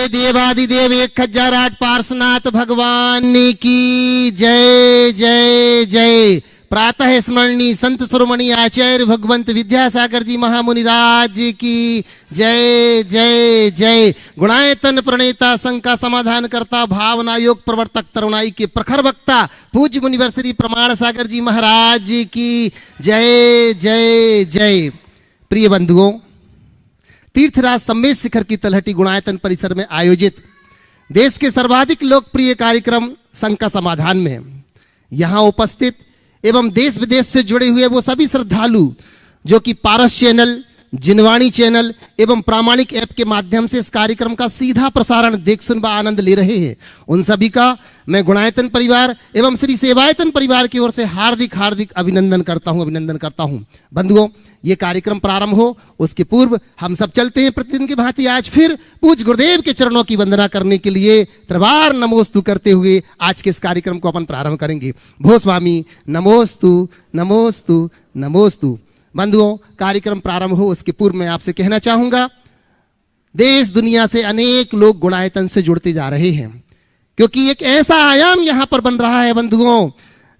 बोले देवादिदेव 1008 पार्श्वनाथ भगवान की जय जय जय। प्रातः स्मरणीय संत शिरोमणि आचार्य भगवंत विद्यासागर जी महामुनिराज की जय जय जय। गुणायतन प्रणेता संघ का समाधान करता भावना योग प्रवर्तक तरुणाई के प्रखर वक्ता पूज्य मुनिवर श्री प्रमाण सागर जी महाराज की जय जय जय। प्रिय बंधुओं, तीर्थराज सम्मेद शिखर की तलहटी गुणायतन परिसर में आयोजित देश के सर्वाधिक लोकप्रिय कार्यक्रम संघ का समाधान में यहां उपस्थित एवं देश विदेश से जुड़े हुए वो सभी श्रद्धालु जो कि पारस चैनल, जिनवाणी चैनल एवं प्रामाणिक ऐप के माध्यम से इस कार्यक्रम का सीधा प्रसारण देख सुन व आनंद ले रहे हैं, उन सभी का मैं गुणायतन परिवार एवं श्री सेवायतन परिवार की ओर से हार्दिक हार्दिक अभिनंदन करता हूं। बंधुओं, ये कार्यक्रम प्रारंभ हो उसके पूर्व हम सब चलते हैं प्रतिदिन की भांति आज फिर पूज्य गुरुदेव के चरणों की वंदना करने के लिए त्रिवार नमोस्तु करते हुए आज के इस कार्यक्रम को अपन प्रारंभ करेंगे। भो स्वामी नमोस्तु नमोस्तु नमोस्तु। बंधुओं, कार्यक्रम प्रारंभ हो उसके पूर्व मैं आपसे कहना चाहूंगा, देश दुनिया से अनेक लोग गुणायतन से जुड़ते जा रहे हैं क्योंकि एक ऐसा आयाम यहां पर बन रहा है बंधुओं,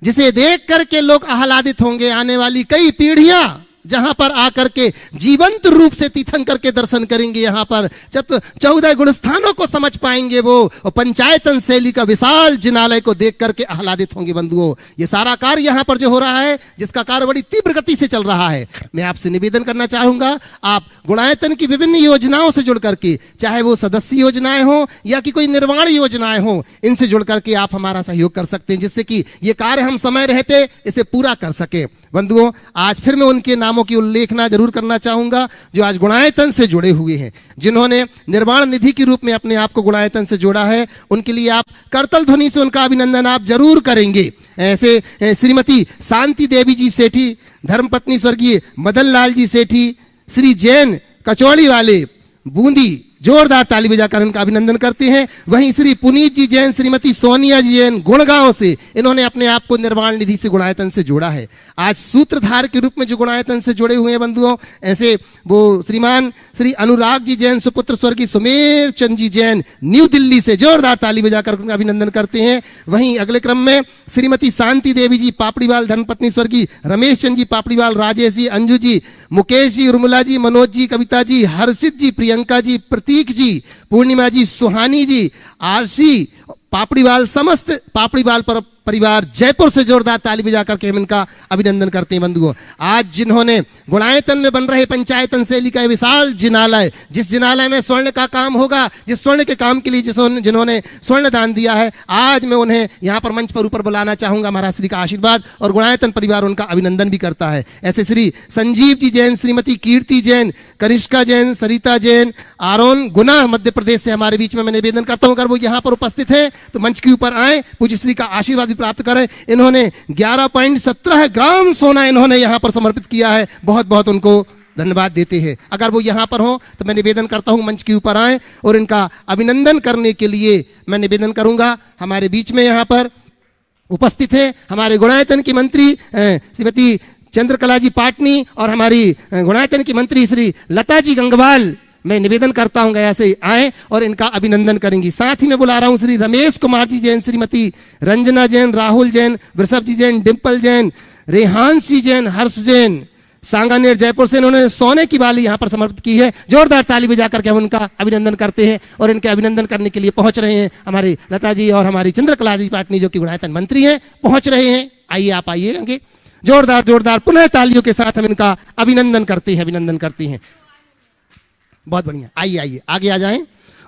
जिसे देख करके लोग आह्लादित होंगे। आने वाली कई पीढ़ियां जहां पर आकर के जीवंत रूप से तीर्थंकर के दर्शन करेंगे, यहां पर 14 गुण स्थानों को समझ पाएंगे वो, और पंचायतन शैली का विशाल जिनालय को देख करके आह्लादित होंगे। बंधुओं, ये सारा कार्य यहां पर जो हो रहा है, जिसका कार्य बड़ी तीव्र गति से चल रहा है, मैं आपसे निवेदन करना चाहूंगा, आप गुणायतन की विभिन्न योजनाओं से जुड़ करके, चाहे वो सदस्य योजनाएं हो या कि कोई निर्माण योजनाएं हो, इनसे जुड़ करके आप हमारा सहयोग कर सकते हैं, जिससे कि ये कार्य हम समय रहते इसे पूरा कर सके। बंधुओं, आज फिर मैं उनके नामों की उल्लेखना जरूर करना चाहूंगा जो आज गुणायतन से जुड़े हुए हैं, जिन्होंने निर्वाण निधि के रूप में अपने आप को गुणायतन से जोड़ा है। उनके लिए आप करतल ध्वनि से उनका अभिनंदन आप जरूर करेंगे। ऐसे श्रीमती शांति देवी जी सेठी, धर्मपत्नी स्वर्गीय मदन लाल जी सेठी, श्री जैन कचौड़ी वाले बूंदी, जोरदार ताली बजाकर उनका अभिनंदन करते हैं। वहीं श्री पुनीत जी जैन, श्रीमती सोनिया जी जैन गुड़गांव से, इन्होंने अपने आप को निर्वाण निधि से गुणायतन से जोड़ा है। आज सूत्रधार के रूप में जो गुणायतन से जुड़े हुए हैं बंधुओं, ऐसे वो श्रीमान श्री अनुराग जी जैन, सुपुत्र स्वर्गीय सुमेर चंद जी जैन, न्यू दिल्ली से, जोरदार ताली बजाकर उनका अभिनंदन करते हैं। वहीं अगले क्रम में श्रीमती शांति देवी जी पापड़ीवाल, धर्मपत्नी स्वर्गीय रमेश चंद जी पापड़ीवाल, राजेश जी, अंजू जी, मुकेश जी, उर्मिला जी, मनोज जी, कविता जी, हर्षित जी, प्रियंका जी, प्रतीक जी, पूर्णिमा जी, सुहानी जी, आरसी पापड़ीवाल, समस्त पापड़ीवाल परिवार जयपुर से जोरदार ताली बजाकर के हम इनका अभिनंदन करते हैं। बंधुओं, आज जिन्होंने गुणायतन में बन रहे पंचायतन शैली का विशाल जिनालय, जिस जिनालय में स्वर्ण का काम होगा, जिस स्वर्ण के काम के लिए जिन्होंने स्वर्ण दान दिया है, आज मैं उन्हें यहाँ पर मंच पर ऊपर बुलाना चाहूंगा। महाराज श्री का आशीर्वाद और गुणायतन परिवार उनका अभिनंदन भी करता है। ऐसे श्री संजीव जी जैन, श्रीमती कीर्ति जैन, कनिष्का जैन, सरिता जैन, आरोन गुना मध्य प्रदेश से हमारे बीच में मैं निवेदन करता हूं, अगर वो यहाँ पर उपस्थित है तो मंच के ऊपर आए, पूज्य श्री का आशीर्वाद प्राप्त करें। इन्होंने 11.17 ग्राम सोना इन्होंने यहां पर समर्पित किया है, बहुत बहुत उनको धन्यवाद देते हैं। अगर वो यहां पर हो तो मैं निवेदन करता हूं मंच के ऊपर आए और इनका अभिनंदन करने के लिए मैं निवेदन करूंगा। हमारे बीच में यहां पर उपस्थित है हमारे गुणायतन की मंत्री श्रीमती चंद्रकला जी पाटनी और हमारी गुणायतन की मंत्री श्री लता जी गंगवाल। मैं निवेदन करता हूं ऐसे आए और इनका अभिनंदन करेंगी। साथ ही मैं बुला रहा हूं श्री रमेश कुमार जी जैन, श्रीमती रंजना जैन, राहुल जैन, वृषभ जी जैन, डिम्पल जैन, रेहांश जी जैन, हर्ष जैन, सांगानेर जयपुर से इन्होंने सोने की बाली यहां पर समर्पित की है। जोरदार ताली बजाकर के हम उनका अभिनंदन करते हैं। और इनके अभिनंदन करने के लिए पहुंच रहे हैं हमारी लता जी और हमारी चंद्रकला जी पाटनी जो कि गुणायतन मंत्री हैं, पहुंच रहे हैं। आइए, आप आइए आगे। जोरदार जोरदार पुनः तालियों के साथ हम इनका अभिनंदन करते हैं। बहुत बढ़िया, आइए आइए आगे आ जाएं।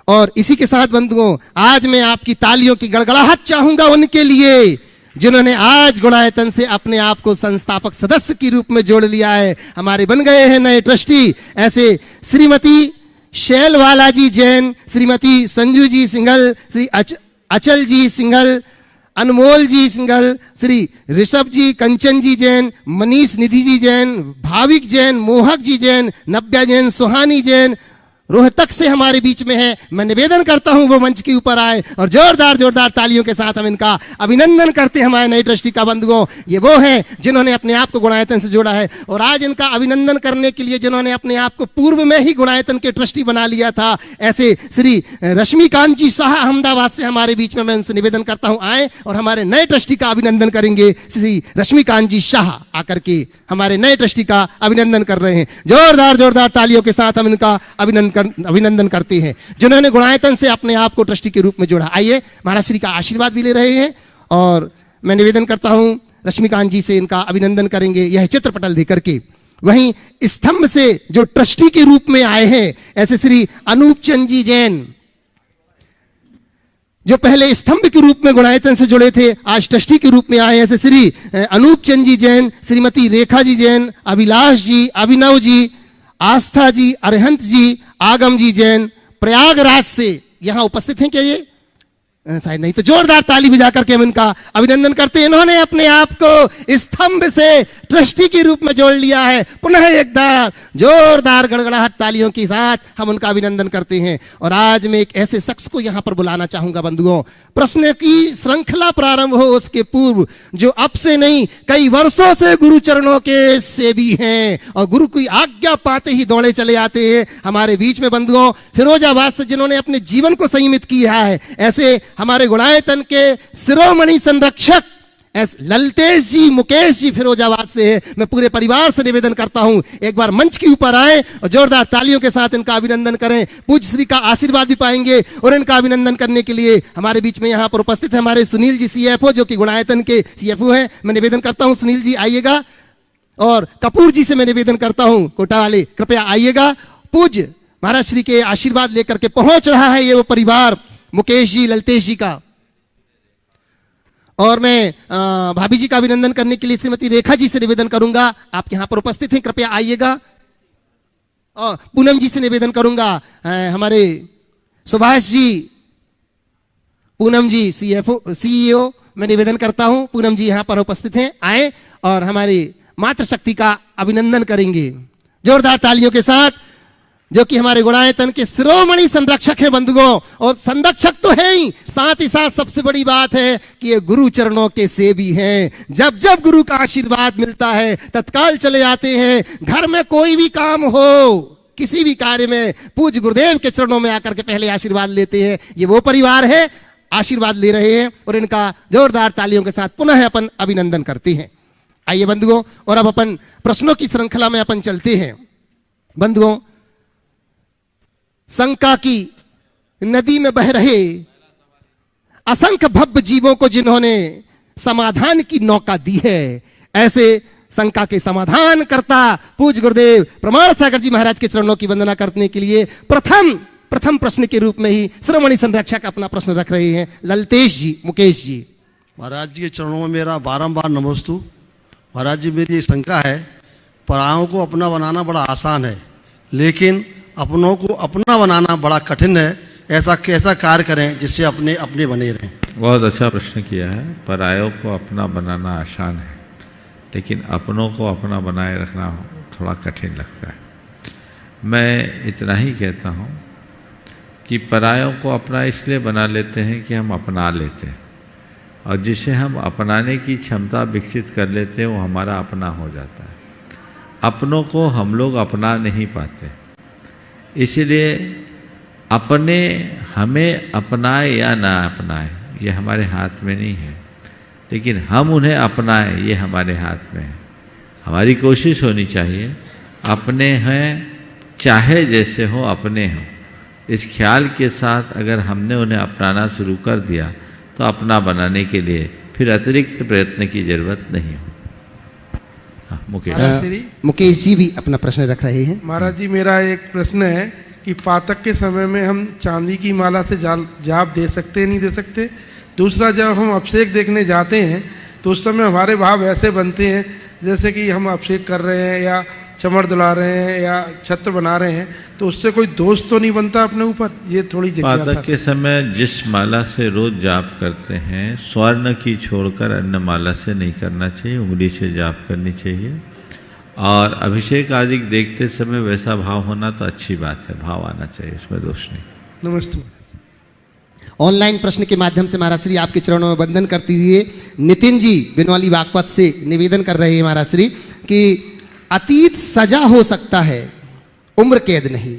और इसी के साथ बंधुओं, आज मैं आपकी तालियों की गड़गड़ाहट चाहूंगा उनके लिए जिन्होंने आज गुणायतन से अपने आप को संस्थापक सदस्य के रूप में जोड़ लिया है, हमारे बन गए हैं नए ट्रस्टी। ऐसे श्रीमती शैलवाला जी जैन, श्रीमती संजू जी सिंघल, श्री अचल जी सिंघल, अनमोल जी सिंघल, श्री ऋषभ जी, कंचन जी जैन, मनीष निधि जी जैन, भाविक जैन, मोहक जी जैन, नव्या जैन, सुहानी जैन, रोहतक से हमारे बीच में है। मैं निवेदन करता हूं वो मंच के ऊपर आए और जोरदार जोरदार तालियों के साथ हम इनका अभिनंदन करते हैं। हमारे नए ट्रस्टी का बंधुओं, ये वो हैं जिन्होंने अपने आप को गुणायतन से जोड़ा है और आज इनका अभिनंदन करने के लिए जिन्होंने अपने आप को पूर्व में ही गुणायतन के ट्रस्टी बना लिया था, ऐसे श्री रश्मिकांत जी शाह अहमदाबाद से हमारे बीच में मैं उनसे निवेदन करता हूं आए और हमारे नए ट्रस्टी का अभिनंदन करेंगे। श्री रश्मिकांत जी शाह आकर के हमारे नए ट्रस्टी का अभिनंदन कर रहे हैं। जोरदार जोरदार तालियों के साथ हम इनका अभिनंदन करते हैं जिन्होंने गुणायतन से अपने आप को ट्रस्टी के रूप में जोड़ा। आइए महाराज श्री का आशीर्वाद भी ले रहे हैं और मैं निवेदन करता हूं रश्मिकांत जी से इनका अभिनंदन करेंगे यह चित्रपटल देकर के। वहीं स्तंभ से जो ट्रस्टी के रूप में आए हैं ऐसे श्री अनूप चंद जी जैन, जो पहले स्तंभ के रूप में गुणायतन से जुड़े थे, आज ट्रस्टी के रूप में आए ऐसे श्री अनूप चंद जी जैन, श्रीमती रेखा जी जैन, अभिलाष जी, अभिनव जी, आस्था जी, अरहंत जी, आगम जी जैन प्रयागराज से यहां उपस्थित हैं। क्या ये शायद नहीं, तो जोरदार ताली बजा करके हम इनका अभिनंदन करते हैं। इन्होंने अपने आप को स्तंभ से ट्रस्टी के रूप में जोड़ लिया है। पुनः एक बार जोरदार गड़गड़ाहट तालियों के साथ हम उनका अभिनंदन करते हैं। और आज मैं एक ऐसे शख्स को यहां पर बुलाना चाहूंगा बंधुओं, प्रश्न की श्रृंखला प्रारंभ हो उसके पूर्व, जो अब से नहीं कई वर्षों से गुरु चरणों के सेवी हैं और गुरु की आज्ञा पाते ही दौड़े चले आते हैं हमारे बीच में बंधुओं, फिरोजाबाद से जिन्होंने अपने जीवन को संयमित किया है, ऐसे हमारे गुणायतन के शिरोमणि संरक्षक एस ललतेश जी, मुकेश जी फिरोजाबाद से है। मैं पूरे परिवार से निवेदन करता हूं एक बार मंच के ऊपर आए और जोरदार तालियों के साथ इनका अभिनंदन करें। पूज्य श्री का आशीर्वाद भी पाएंगे और इनका अभिनंदन करने के लिए हमारे बीच में यहां पर उपस्थित है हमारे सुनील जी सीएफओ, जो कि गुणायतन के सीएफओ हैं। मैं निवेदन करता हूं सुनील जी आइएगा। और कपूर जी से मैं निवेदन करता हूं कोटा वाले, कृपया आइएगा। पूज्य महाराज श्री के आशीर्वाद लेकर के पहुंच रहा है ये वो परिवार मुकेश जी, ललतेश जी का। और मैं भाभी जी का अभिनंदन करने के लिए श्रीमती रेखा जी से निवेदन करूंगा, आप यहां पर उपस्थित हैं, कृपया आइएगा। और पूनम जी से निवेदन करूंगा, हमारे सुभाष जी, पूनम जी सीईओ, मैं निवेदन करता हूं पूनम जी यहां पर उपस्थित हैं, आए और हमारी मातृशक्ति का अभिनंदन करेंगे जोरदार तालियों के साथ, जो कि हमारे गुणायतन के शिरोमणि संरक्षक है बंधुओं। और संरक्षक तो है ही, साथ ही साथ सबसे बड़ी बात है कि ये गुरु चरणों के सेवी हैं। जब जब गुरु का आशीर्वाद मिलता है तत्काल चले आते हैं। घर में कोई भी काम हो, किसी भी कार्य में पूज्य गुरुदेव के चरणों में आकर के पहले आशीर्वाद लेते हैं। ये वो परिवार है, आशीर्वाद ले रहे हैं और इनका जोरदार तालियों के साथ पुनः अपन अभिनंदन करते हैं। आइए बंधुओं, और अब अपन प्रश्नों की श्रृंखला में अपन चलते हैं बंधुओं। शंका की नदी में बह रहे असंख्य भव्य जीवों को जिन्होंने समाधान की नौका दी है, ऐसे शंका के समाधान करता पूज्य गुरुदेव प्रमाण सागर जी महाराज के चरणों की वंदना करने के लिए प्रथम प्रश्न के रूप में ही शिरोमणि संरक्षक अपना प्रश्न रख रहे हैं ललतेश जी, मुकेश जी। महाराज जी के चरणों में मेरा बारंबार नमस्तु। महाराज जी, मेरी शंका है, परायों को अपना बनाना बड़ा आसान है लेकिन अपनों को अपना बनाना बड़ा कठिन है। ऐसा कैसा कार्य करें जिससे अपने अपने बने रहें? बहुत अच्छा प्रश्न किया है। परायों को अपना बनाना आसान है लेकिन अपनों को अपना बनाए रखना थोड़ा कठिन लगता है। मैं इतना ही कहता हूँ कि परायों को अपना इसलिए बना लेते हैं कि हम अपना लेते हैं, और जिसे हम अपनाने की क्षमता विकसित कर लेते हैं वो हमारा अपना हो जाता है। अपनों को हम लोग अपना नहीं पाते, इसलिए अपने हमें अपनाए या ना अपनाए ये हमारे हाथ में नहीं है, लेकिन हम उन्हें अपनाएं ये हमारे हाथ में है। हमारी कोशिश होनी चाहिए अपने हैं चाहे जैसे हो अपने हों, इस ख्याल के साथ अगर हमने उन्हें अपनाना शुरू कर दिया तो अपना बनाने के लिए फिर अतिरिक्त प्रयत्न की जरूरत नहीं हो। मुकेश जी भी अपना प्रश्न रख रहे हैं। महाराज जी, मेरा एक प्रश्न है कि पातक के समय में हम चांदी की माला से जाप दे सकते हैं, नहीं दे सकते? दूसरा, जब हम अभिषेक देखने जाते हैं तो उस समय हमारे भाव ऐसे बनते हैं जैसे कि हम अभिषेक कर रहे हैं या चमड़ दुला रहे हैं या छत्र बना रहे हैं, तो उससे कोई दोष तो नहीं बनता अपने ऊपर? ये थोड़ी जिज्ञासा। पातक के समय जिस माला से रोज जाप करते हैं, स्वर्ण की छोड़कर अन्य माला से नहीं करना चाहिए, उंगली से जाप करनी चाहिए। और अभिषेक आदि देखते समय वैसा भाव होना तो अच्छी बात है, भाव आना चाहिए, इसमें दोष नहीं। नमस्ते। ऑनलाइन प्रश्न के माध्यम से महाराज श्री आपके चरणों में वंदन करते हुए नितिन जी बिनवाली बागपत से निवेदन कर रहे हैं महाराज श्री कि अतीत सजा हो सकता है, उम्र कैद नहीं।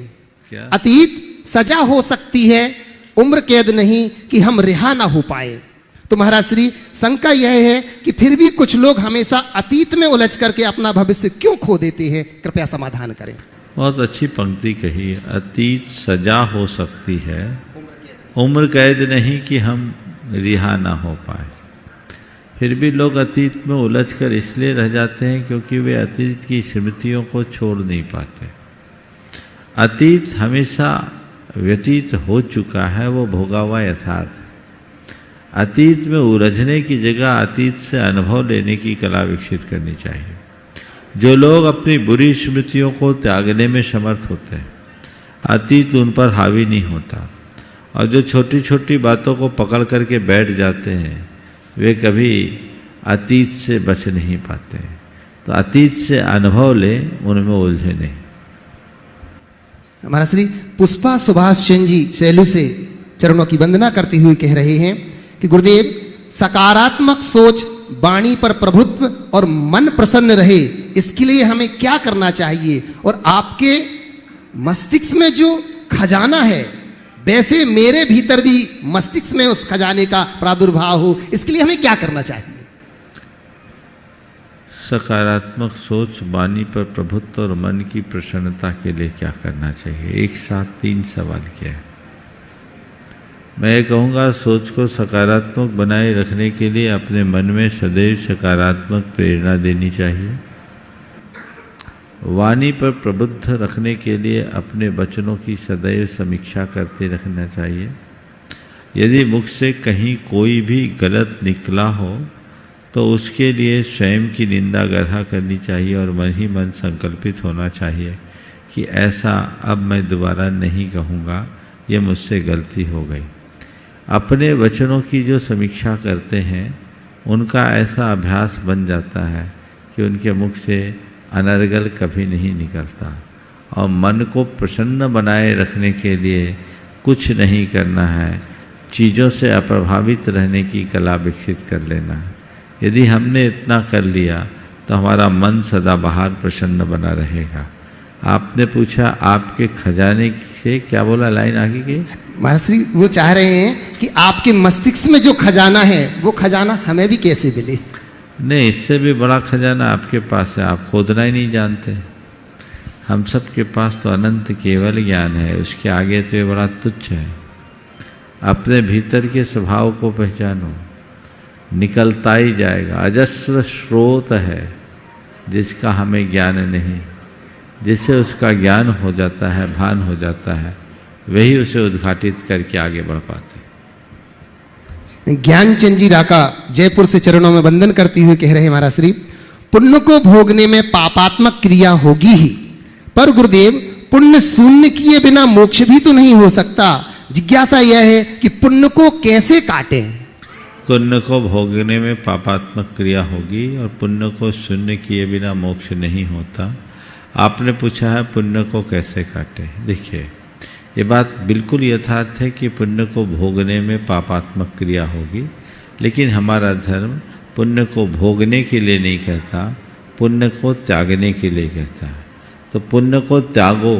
क्या? अतीत सजा हो सकती है, उम्र कैद नहीं कि हम रिहा ना हो पाए। तो महाराज श्री शंका यह है कि फिर भी कुछ लोग हमेशा अतीत में उलझ करके अपना भविष्य क्यों खो देते हैं, कृपया समाधान करें। बहुत अच्छी पंक्ति कही, अतीत सजा हो सकती है, उम्र कैद नहीं कि हम रिहा ना हो पाए। फिर भी लोग अतीत में उलझकर इसलिए रह जाते हैं क्योंकि वे अतीत की स्मृतियों को छोड़ नहीं पाते। अतीत हमेशा व्यतीत हो चुका है, वो भोगा हुआ यथार्थ है। अतीत में उलझने की जगह अतीत से अनुभव लेने की कला विकसित करनी चाहिए। जो लोग अपनी बुरी स्मृतियों को त्यागने में समर्थ होते हैं, अतीत उन पर हावी नहीं होता, और जो छोटी छोटी बातों को पकड़ करके बैठ जाते हैं वे कभी अतीत से बच नहीं पाते। तो अतीत से अनुभव लें, उनमें उलझे नहीं। हमारा श्री पुष्पा सुभाष चंद जी सैलू से चरणों की वंदना करते हुए कह रहे हैं कि गुरुदेव, सकारात्मक सोच, वाणी पर प्रभुत्व और मन प्रसन्न रहे, इसके लिए हमें क्या करना चाहिए? और आपके मस्तिष्क में जो खजाना है, वैसे मेरे भीतर भी मस्तिष्क में उस खजाने का प्रादुर्भाव हो, इसके लिए हमें क्या करना चाहिए? सकारात्मक सोच, वाणी पर प्रभुत्व और मन की प्रसन्नता के लिए क्या करना चाहिए? एक साथ 3 सवाल किया है। मैं ये कहूँगा, सोच को सकारात्मक बनाए रखने के लिए अपने मन में सदैव सकारात्मक प्रेरणा देनी चाहिए। वाणी पर प्रबुद्ध रखने के लिए अपने वचनों की सदैव समीक्षा करते रखना चाहिए। यदि मुख से कहीं कोई भी गलत निकला हो तो उसके लिए स्वयं की निंदा ग्रह करनी चाहिए और मन ही मन संकल्पित होना चाहिए कि ऐसा अब मैं दोबारा नहीं कहूँगा, ये मुझसे गलती हो गई। अपने वचनों की जो समीक्षा करते हैं उनका ऐसा अभ्यास बन जाता है कि उनके मुख से अनर्गल कभी नहीं निकलता। और मन को प्रसन्न बनाए रखने के लिए कुछ नहीं करना है, चीज़ों से अप्रभावित रहने की कला विकसित कर लेना है। यदि हमने इतना कर लिया तो हमारा मन सदाबहार प्रसन्न बना रहेगा। आपने पूछा आपके खजाने से क्या बोला, लाइन आगे की? महाराज श्री वो चाह रहे हैं कि आपके मस्तिष्क में जो खजाना है वो खजाना हमें भी कैसे मिले? नहीं, इससे भी बड़ा खजाना आपके पास है, आप खोदना ही नहीं जानते। हम सब के पास तो अनंत केवल ज्ञान है, उसके आगे तो ये बड़ा तुच्छ है। अपने भीतर के स्वभाव को पहचानो, निकलता ही जाएगा। अजस्र स्रोत है जिसका हमें ज्ञान नहीं, जिससे उसका ज्ञान हो जाता है, भान हो जाता है, वही उसे उद्घाटित करके आगे बढ़ पाते। ज्ञानचंद जी राका जयपुर से चरणों में वंदन करते हुए कह रहे हैं महाराज श्री, पुण्य को भोगने में पापात्मक क्रिया होगी ही, पर गुरुदेव पुण्य शून्य किए बिना मोक्ष भी तो नहीं हो सकता। जिज्ञासा यह है कि पुण्य को कैसे काटें? पुण्य को भोगने में पापात्मक क्रिया होगी और पुण्य को शून्य किए बिना मोक्ष नहीं होता। आपने पूछा है पुण्य को कैसे काटें। देखिए, ये बात बिल्कुल यथार्थ है कि पुण्य को भोगने में पापात्मक क्रिया होगी, लेकिन हमारा धर्म पुण्य को भोगने के लिए नहीं कहता, पुण्य को त्यागने के लिए कहता है। तो पुण्य को त्यागो,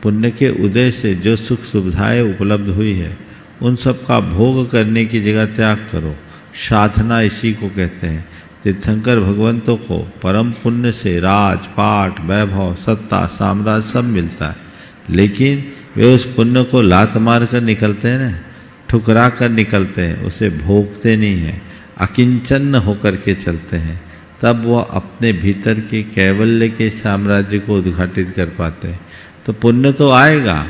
पुण्य के उदय से जो सुख सुविधाएं उपलब्ध हुई है उन सब का भोग करने की जगह त्याग करो। साधना इसी को कहते हैं। तीर्थंकर भगवंतों को परम पुण्य से राज, पाठ, वैभव, सत्ता, साम्राज्य सब मिलता है, लेकिन वे उस पुण्य को लात मार कर निकलते हैं ना, ठुकरा कर निकलते हैं, उसे भोगते नहीं हैं, अकिंचन होकर के चलते हैं। तब वह अपने भीतर के कैवल्य के साम्राज्य को उद्घाटित कर पाते हैं। तो पुण्य तो आएगा,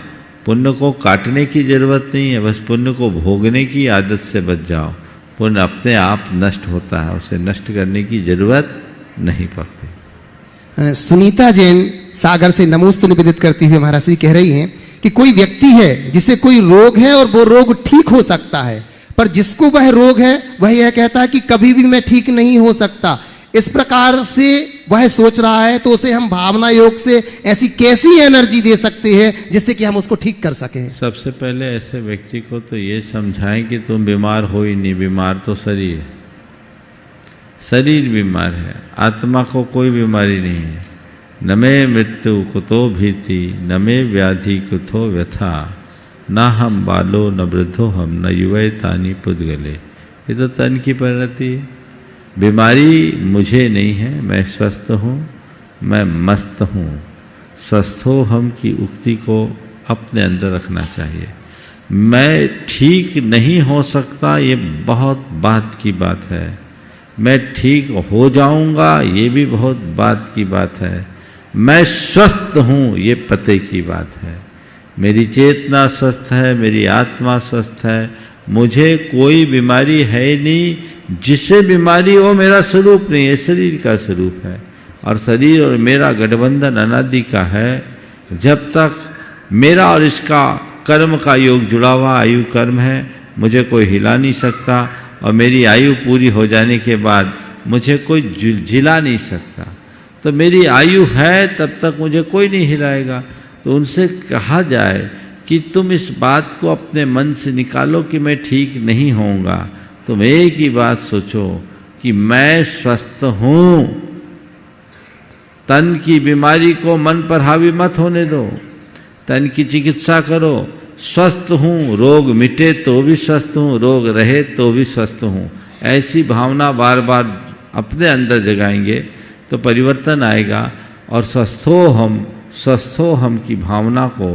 पुण्य को काटने की जरूरत नहीं है, बस पुण्य को भोगने की आदत से बच जाओ। पुण्य अपने आप नष्ट होता है, उसे नष्ट करने की जरूरत नहीं पड़ती। सुनीता जैन सागर से नमोस्तु निवेदित करती हुए महाराज श्री कह रही हैं कि कोई व्यक्ति है जिसे कोई रोग है और वो रोग ठीक हो सकता है, पर जिसको वह रोग है वह यह कहता है कि कभी भी मैं ठीक नहीं हो सकता। इस प्रकार से वह सोच रहा है, तो उसे हम भावना योग से ऐसी कैसी एनर्जी दे सकते हैं जिससे कि हम उसको ठीक कर सकें? सबसे पहले ऐसे व्यक्ति को तो ये समझाएं कि तुम बीमार हो ही नहीं, बीमार तो शरीर, शरीर बीमार है, आत्मा को कोई बीमारी नहीं है। न मे मृत्यु कुतो भीति, न मे व्याधि कुतो व्यथा, न हम बालो न वृद्धो हम, न युवे तानी पुद्गले। ये तो तन की परिणति है। बीमारी मुझे नहीं है, मैं स्वस्थ हूँ, मैं मस्त हूँ। स्वस्थो हम की उक्ति को अपने अंदर रखना चाहिए। मैं ठीक नहीं हो सकता, ये बहुत बात की बात है। मैं ठीक हो जाऊंगा, ये भी बहुत बात की बात है। मैं स्वस्थ हूँ, ये पते की बात है। मेरी चेतना स्वस्थ है, मेरी आत्मा स्वस्थ है, मुझे कोई बीमारी है नहीं। जिसे बीमारी वो मेरा स्वरूप नहीं है, शरीर का स्वरूप है। और शरीर और मेरा गठबंधन अनादि का है। जब तक मेरा और इसका कर्म का योग जुड़ा हुआ आयु कर्म है, मुझे कोई हिला नहीं सकता। और मेरी आयु पूरी हो जाने के बाद मुझे कोई झिला नहीं सकता। तो मेरी आयु है तब तक मुझे कोई नहीं हिलाएगा। तो उनसे कहा जाए कि तुम इस बात को अपने मन से निकालो कि मैं ठीक नहीं होऊंगा। तुम एक ही बात सोचो कि मैं स्वस्थ हूँ। तन की बीमारी को मन पर हावी मत होने दो। तन की चिकित्सा करो। स्वस्थ हूँ, रोग मिटे तो भी स्वस्थ हूँ, रोग रहे तो भी स्वस्थ हूँ। ऐसी भावना बार बार अपने अंदर जगाएंगे तो परिवर्तन आएगा। और स्वस्थो हम की भावना को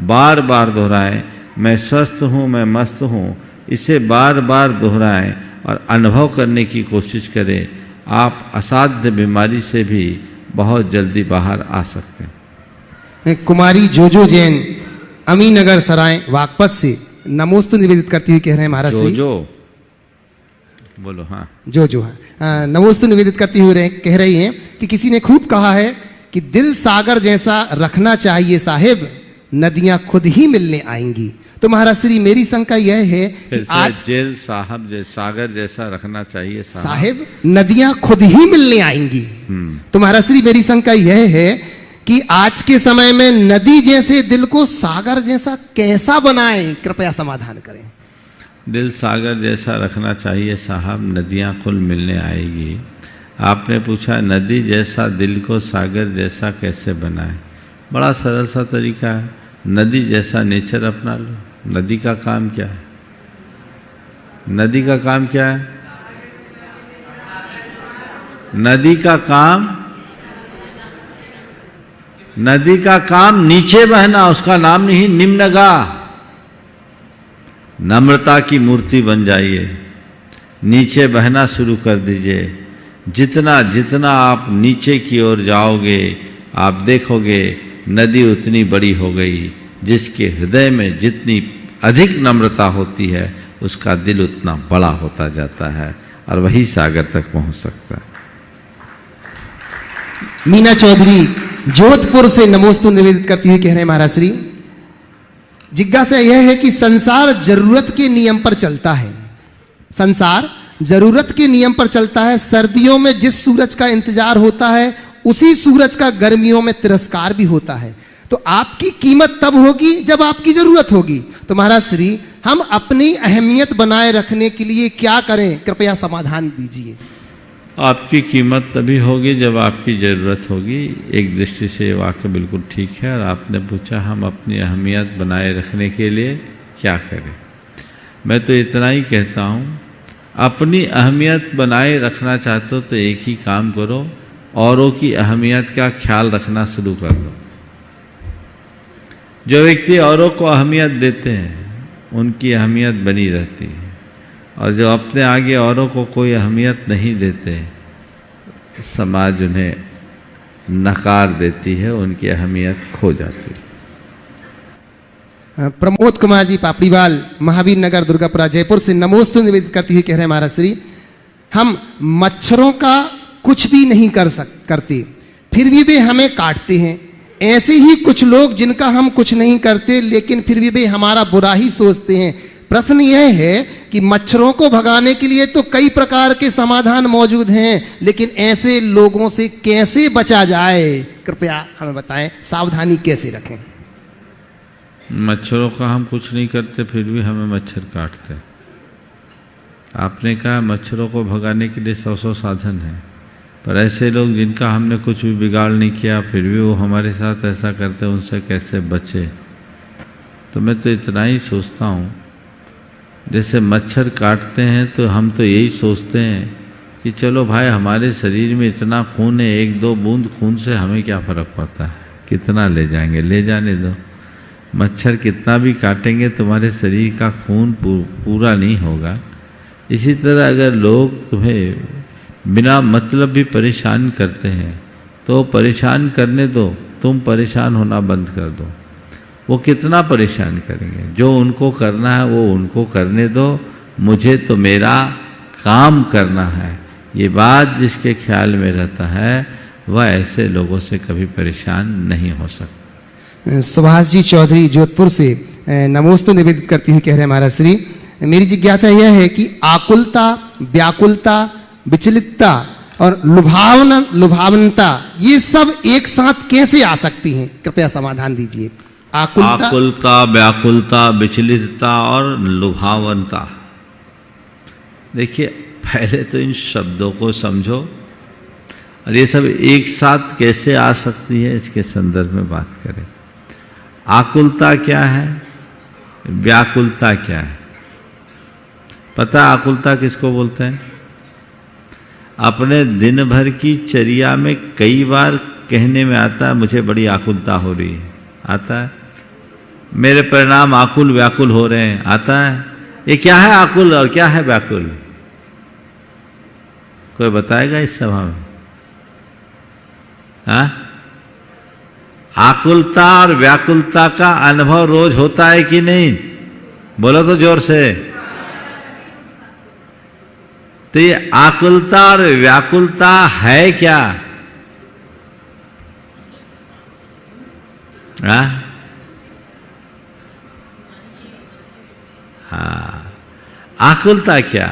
बार बार दोहराएं। मैं स्वस्थ हूँ, मैं मस्त हूँ, इसे बार बार दोहराएं और अनुभव करने की कोशिश करें। आप असाध्य बीमारी से भी बहुत जल्दी बाहर आ सकते हैं। कुमारी जोजो जैन अमीनगर सराय वागपत से नमोस्तु निवेदित करती हुई कह रहे हैं महाराज श्री। जो बोलो। हाँ, जो हाँ, नमोस्तु निवेदित करती हुई कह रही हैं कि किसी ने खूब कहा है कि दिल सागर जैसा रखना चाहिए साहिब, नदियां खुद ही मिलने आएंगी। तो महाराज श्री मेरी शंका यह है कि आज दिल साहब सागर जैसा रखना चाहिए साहिब, नदियां खुद ही मिलने आएंगी। तो महाराज श्री मेरी शंका यह है कि आज के समय में नदी जैसे दिल को सागर जैसा कैसा बनाएं, कृपया समाधान करें। दिल सागर जैसा रखना चाहिए साहब, नदियां खुल मिलने आएगी। आपने पूछा नदी जैसा दिल को सागर जैसा कैसे बनाए। बड़ा सरल सा तरीका है। नदी जैसा नेचर अपना लो। नदी का काम क्या है? नदी का काम क्या है? नदी का काम नीचे बहना, उसका नाम नहीं निम्नगा। नम्रता की मूर्ति बन जाइए, नीचे बहना शुरू कर दीजिए। जितना जितना आप नीचे की ओर जाओगे, आप देखोगे नदी उतनी बड़ी हो गई। जिसके हृदय में जितनी अधिक नम्रता होती है, उसका दिल उतना बड़ा होता जाता है और वही सागर तक पहुंच सकता है। मीना चौधरी जोधपुर से नमोस्तु निवेदित करती हुई कह रहे हैं महाराज श्री, जिज्ञासा यह है कि संसार जरूरत के नियम पर चलता है। संसार जरूरत के नियम पर चलता है। सर्दियों में जिस सूरज का इंतजार होता है, उसी सूरज का गर्मियों में तिरस्कार भी होता है। तो आपकी कीमत तब होगी जब आपकी जरूरत होगी। तो महाराज श्री हम अपनी अहमियत बनाए रखने के लिए क्या करें, कृपया समाधान दीजिए। आपकी कीमत तभी होगी जब आपकी ज़रूरत होगी। एक दृष्टि से वाक्य बिल्कुल ठीक है। और आपने पूछा हम अपनी अहमियत बनाए रखने के लिए क्या करें। मैं तो इतना ही कहता हूँ, अपनी अहमियत बनाए रखना चाहते हो तो एक ही काम करो, औरों की अहमियत का ख्याल रखना शुरू कर दो। जो व्यक्ति औरों को अहमियत देते हैं, उनकी अहमियत बनी रहती है। और जो अपने आगे औरों को कोई अहमियत नहीं देते, समाज उन्हें नकार देती है, उनकी अहमियत खो जाती है। प्रमोद कुमार जी पापड़ीवाल महावीर नगर दुर्गापुरा जयपुर से नमोस्तु निवेदित करती हुई कह रहे हैं महाराज श्री, हम मच्छरों का कुछ भी नहीं करते, फिर भी वे हमें काटते हैं। ऐसे ही कुछ लोग जिनका हम कुछ नहीं करते, लेकिन फिर भी वे हमारा बुरा ही सोचते हैं। प्रश्न यह है कि मच्छरों को भगाने के लिए तो कई प्रकार के समाधान मौजूद हैं, लेकिन ऐसे लोगों से कैसे बचा जाए, कृपया हमें बताएं, सावधानी कैसे रखें। मच्छरों का हम कुछ नहीं करते, फिर भी हमें मच्छर काटते हैं। आपने कहा मच्छरों को भगाने के लिए 100 साधन हैं, पर ऐसे लोग जिनका हमने कुछ भी बिगाड़ नहीं किया फिर भी वो हमारे साथ ऐसा करते हैं, उनसे कैसे बचे। तो मैं तो इतना ही सोचता हूँ, जैसे मच्छर काटते हैं तो हम तो यही सोचते हैं कि चलो भाई हमारे शरीर में इतना खून है, 1-2 बूंद खून से हमें क्या फ़र्क पड़ता है, कितना ले जाएंगे, ले जाने दो। मच्छर कितना भी काटेंगे तुम्हारे शरीर का खून पूरा नहीं होगा। इसी तरह अगर लोग तुम्हें बिना मतलब भी परेशान करते हैं तो परेशान करने दो, तुम परेशान होना बंद कर दो। वो कितना परेशान करेंगे, जो उनको करना है वो उनको करने दो, मुझे तो मेरा काम करना है। ये बात जिसके ख्याल में रहता है वह ऐसे लोगों से कभी परेशान नहीं हो सकता। सुभाष जी चौधरी जोधपुर से नमोस्तु निवेदित करती हुई कह रहे हैं, महाराज श्री, मेरी जिज्ञासा यह है कि आकुलता, व्याकुलता, विचलितता और लुभावनता ये सब एक साथ कैसे आ सकती हैं, कृपया समाधान दीजिए। आकुलता, व्याकुलता, विचलितता और लुभावनता। देखिए पहले तो इन शब्दों को समझो और ये सब एक साथ कैसे आ सकती है इसके संदर्भ में बात करें। आकुलता क्या है, व्याकुलता क्या है? पता आकुलता किसको बोलते हैं? अपने दिन भर की चर्या में कई बार कहने में आता है मुझे बड़ी आकुलता हो रही है, आता है। मेरे परिणाम आकुल व्याकुल हो रहे हैं, आता है। ये क्या है आकुल और क्या है व्याकुल? कोई बताएगा इस सभा में? हाँ, आकुलता और व्याकुलता का अनुभव रोज होता है कि नहीं? बोलो तो जोर से। तो ये आकुलता और व्याकुलता है क्या? हाँ, आकुलता क्या?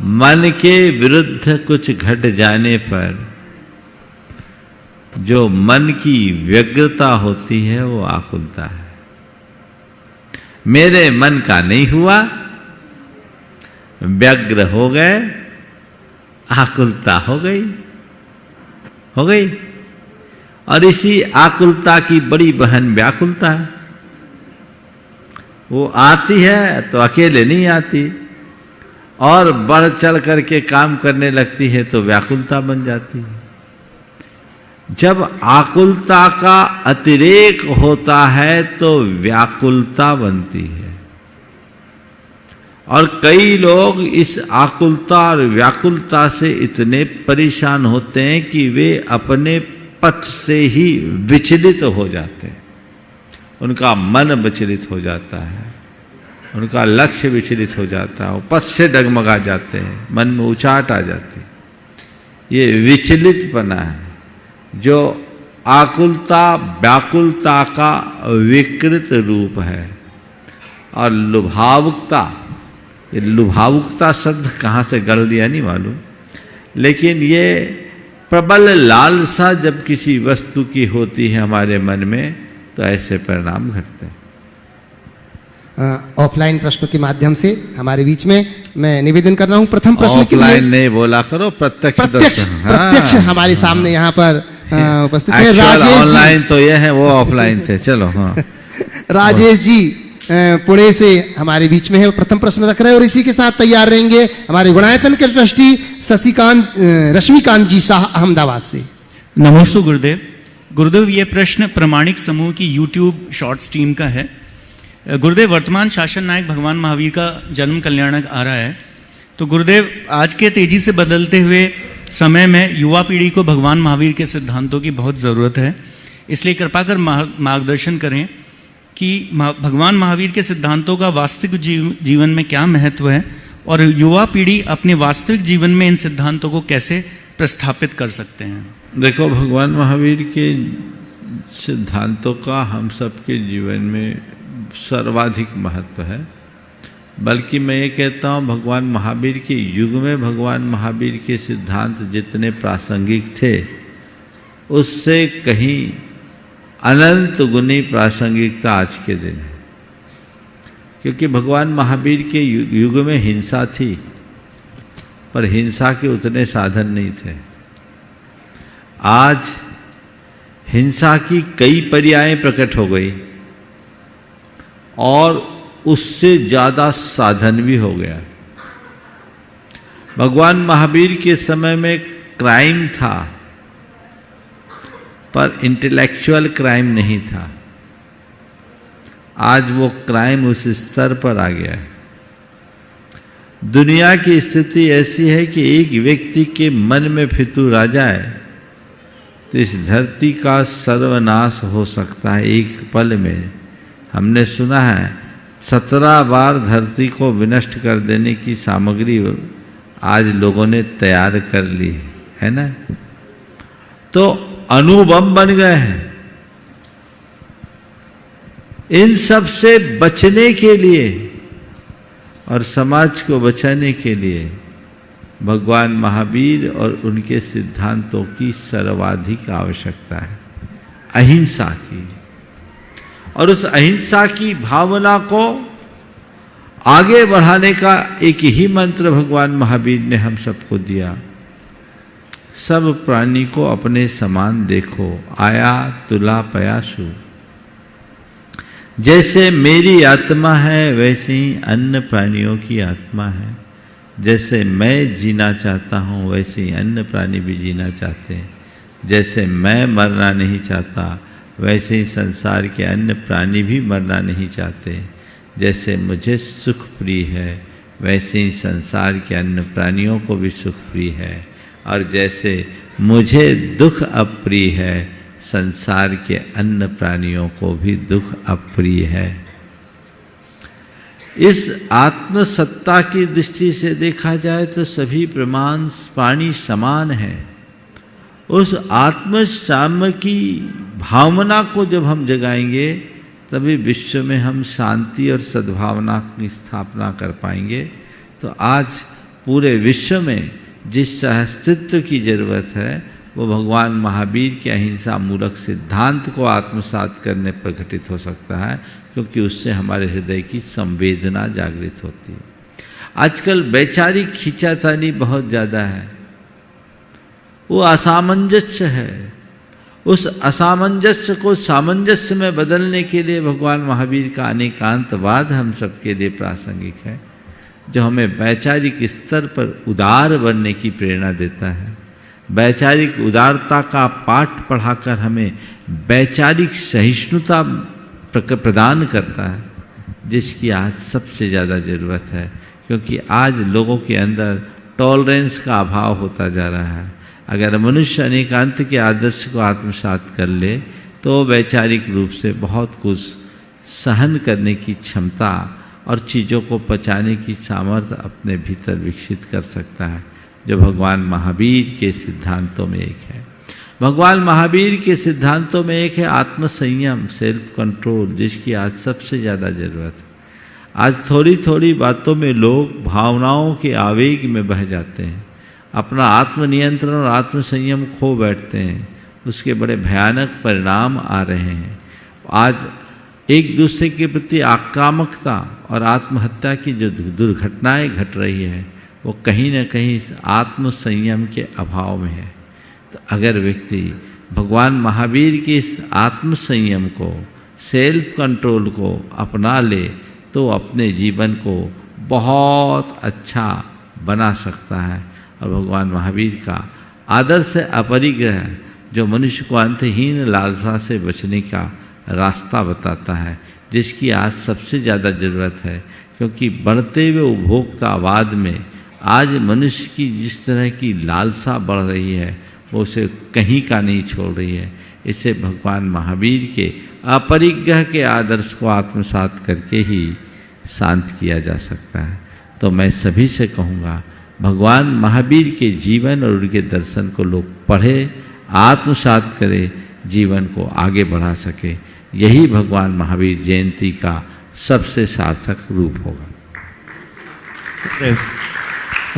मन के विरुद्ध कुछ घट जाने पर जो मन की व्यग्रता होती है वो आकुलता है। मेरे मन का नहीं हुआ, व्यग्र हो गए, आकुलता हो गई। और इसी आकुलता की बड़ी बहन व्याकुलता है। वो आती है तो अकेले नहीं आती, और बढ़ चढ़ करके काम करने लगती है तो व्याकुलता बन जाती है। जब आकुलता का अतिरेक होता है तो व्याकुलता बनती है। और कई लोग इस आकुलता और व्याकुलता से इतने परेशान होते हैं कि वे अपने पथ से ही विचलित हो जाते हैं। उनका मन विचलित हो जाता है, उनका लक्ष्य विचलित हो जाता है, वो पथ से डगमगा जाते हैं, मन में उचाट आ जाती है। ये विचलितपना है जो आकुलता व्याकुलता का विकृत रूप है। और लुभावुकता, ये लुभावुकता शब्द कहाँ से गढ़ लिया नहीं मालूम, लेकिन ये प्रबल लालसा जब किसी वस्तु की होती है हमारे मन में तो ऐसे परिणाम घटते हैं। ऑफलाइन प्रश्न के माध्यम से हमारे बीच में मैं निवेदन कर रहा हूं। प्रथम प्रश्न के लिए ऑफलाइन नहीं बोला करो, प्रत्यक्ष हमारे सामने यहाँ पर उपस्थित है राजेश। ऑनलाइन तो ये है, वो ऑफलाइन थे। चलो हाँ। राजेश जी पुणे से हमारे बीच में है, प्रथम प्रश्न रख रहे हैं और इसी के साथ तैयार रहेंगे हमारे गुणायतन के ट्रस्टी रश्मिकांत जी शाह अहमदाबाद से। नमस्ते गुरुदेव। गुरुदेव, ये प्रश्न प्रामाणिक समूह की यूट्यूब शॉर्ट्स टीम का है। गुरुदेव, वर्तमान शासन नायक भगवान महावीर का जन्म कल्याणक आ रहा है, तो गुरुदेव आज के तेजी से बदलते हुए समय में युवा पीढ़ी को भगवान महावीर के सिद्धांतों की बहुत ज़रूरत है। इसलिए कृपा कर मार्गदर्शन करें कि भगवान महावीर के सिद्धांतों का वास्तविक जीवन में क्या महत्व है और युवा पीढ़ी अपने वास्तविक जीवन में इन सिद्धांतों को कैसे प्रस्थापित कर सकते हैं। देखो, भगवान महावीर के सिद्धांतों का हम सबके जीवन में सर्वाधिक महत्व है। बल्कि मैं ये कहता हूँ भगवान महावीर के युग में भगवान महावीर के सिद्धांत जितने प्रासंगिक थे उससे कहीं अनंत गुनी प्रासंगिकता आज के दिन है। क्योंकि भगवान महावीर के युग में हिंसा थी, पर हिंसा के उतने साधन नहीं थे। आज हिंसा की कई पर्यायें प्रकट हो गई और उससे ज़्यादा साधन भी हो गया। भगवान महावीर के समय में क्राइम था, पर इंटेलेक्चुअल क्राइम नहीं था। आज वो क्राइम उस स्तर पर आ गया है। दुनिया की स्थिति ऐसी है कि एक व्यक्ति के मन में फितूर आ जाए तो इस धरती का सर्वनाश हो सकता है एक पल में। हमने सुना है 17 बार धरती को विनष्ट कर देने की सामग्री आज लोगों ने तैयार कर ली है ना। तो अणुबम बन गए हैं। इन सब से बचने के लिए और समाज को बचाने के लिए भगवान महावीर और उनके सिद्धांतों की सर्वाधिक आवश्यकता है, अहिंसा की। और उस अहिंसा की भावना को आगे बढ़ाने का एक ही मंत्र भगवान महावीर ने हम सबको दिया, सब प्राणी को अपने समान देखो, आया तुला पयासु। जैसे मेरी आत्मा है वैसे ही अन्य प्राणियों की आत्मा है। जैसे मैं जीना चाहता हूँ वैसे ही अन्य प्राणी भी जीना चाहते हैं। जैसे मैं मरना नहीं चाहता वैसे ही संसार के अन्य प्राणी भी मरना नहीं चाहते। जैसे मुझे सुख प्रिय है वैसे ही संसार के अन्य प्राणियों को भी सुख प्रिय है। और जैसे मुझे दुख अप्रिय है संसार के अन्य प्राणियों को भी दुख अप्रिय है। इस आत्मसत्ता की दृष्टि से देखा जाए तो सभी प्राणी समान हैं। उस आत्मसाम्य की भावना को जब हम जगाएंगे तभी विश्व में हम शांति और सद्भावना की स्थापना कर पाएंगे। तो आज पूरे विश्व में जिस सहअस्तित्व की जरूरत है वो भगवान महावीर के अहिंसा मूलक सिद्धांत को आत्मसात करने पर घटित हो सकता है, क्योंकि उससे हमारे हृदय की संवेदना जागृत होती है। आजकल वैचारिक खींचातानी बहुत ज़्यादा है, वो असामंजस्य है। उस असामंजस्य को सामंजस्य में बदलने के लिए भगवान महावीर का अनेकांतवाद हम सबके लिए प्रासंगिक है, जो हमें वैचारिक स्तर पर उदार बनने की प्रेरणा देता है। वैचारिक उदारता का पाठ पढ़ाकर हमें वैचारिक सहिष्णुता प्रदान करता है, जिसकी आज सबसे ज़्यादा ज़रूरत है। क्योंकि आज लोगों के अंदर टॉलरेंस का अभाव होता जा रहा है। अगर मनुष्य अनेकांत के आदर्श को आत्मसात कर ले तो वैचारिक रूप से बहुत कुछ सहन करने की क्षमता और चीज़ों को पचाने की सामर्थ्य अपने भीतर विकसित कर सकता है, जो भगवान महावीर के सिद्धांतों में एक है। भगवान महावीर के सिद्धांतों में एक है आत्मसंयम, सेल्फ कंट्रोल, जिसकी आज सबसे ज़्यादा ज़रूरत है। आज थोड़ी थोड़ी बातों में लोग भावनाओं के आवेग में बह जाते हैं, अपना आत्मनियंत्रण और आत्मसंयम खो बैठते हैं। उसके बड़े भयानक परिणाम आ रहे हैं। आज एक दूसरे के प्रति आक्रामकता और आत्महत्या की जो दुर्घटनाएं घट रही है वो कहीं न कहीं आत्मसंयम के अभाव में है। तो अगर व्यक्ति भगवान महावीर के इस आत्मसंयम को, सेल्फ कंट्रोल को अपना ले तो अपने जीवन को बहुत अच्छा बना सकता है। और भगवान महावीर का आदर्श अपरिग्रह जो मनुष्य को अंतहीन लालसा से बचने का रास्ता बताता है, जिसकी आज सबसे ज़्यादा ज़रूरत है। क्योंकि बढ़ते हुए उपभोक्तावाद में आज मनुष्य की जिस तरह की लालसा बढ़ रही है वो उसे कहीं का नहीं छोड़ रही है। इसे भगवान महावीर के अपरिग्रह के आदर्श को आत्मसात करके ही शांत किया जा सकता है। तो मैं सभी से कहूँगा भगवान महावीर के जीवन और उनके दर्शन को लोग पढ़े, आत्मसात करें, जीवन को आगे बढ़ा सके। यही भगवान महावीर जयंती का सबसे सार्थक रूप होगा।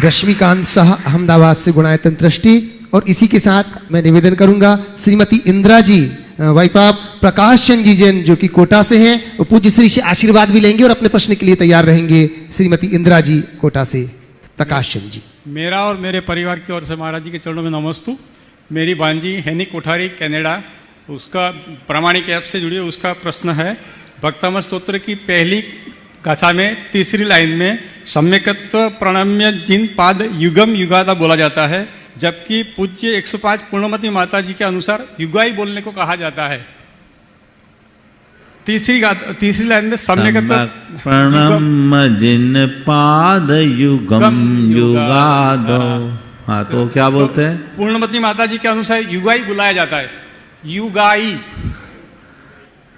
रश्मिकांत शाह अहमदाबाद से गुणायतन ट्रस्टी। और इसी के साथ मैं निवेदन करूंगा श्रीमती इंदिरा जी वाइफ ऑफ प्रकाश चंद जी जैन जो कि कोटा से हैं, वो पूज्य श्री से आशीर्वाद भी लेंगे और अपने प्रश्न के लिए तैयार रहेंगे। श्रीमती इंदिरा जी कोटा से, प्रकाश चंद जी। मेरा और मेरे परिवार की ओर से महाराज जी के चरणों में नमस्तु। मेरी भांजी हैनी कोठारी कनाडा, उसका प्रामाणिक ऐप से जुड़ी, उसका प्रश्न है भक्तामृत स्तोत्र की पहली गाथा में तीसरी लाइन में सम्यकत्व प्रणम्य जिन पाद युगम युगादा बोला जाता है, जबकि पूज्य 105 पूर्णमती माता जी के अनुसार युगाई बोलने को कहा जाता है। तीसरी लाइन में सम्यकत्व प्रणम्य जिन पाद युगम युगादो। हाँ, तो क्या बोलते हैं? पूर्णमती माता जी के अनुसार युगाई बुलाया जाता है। युगाई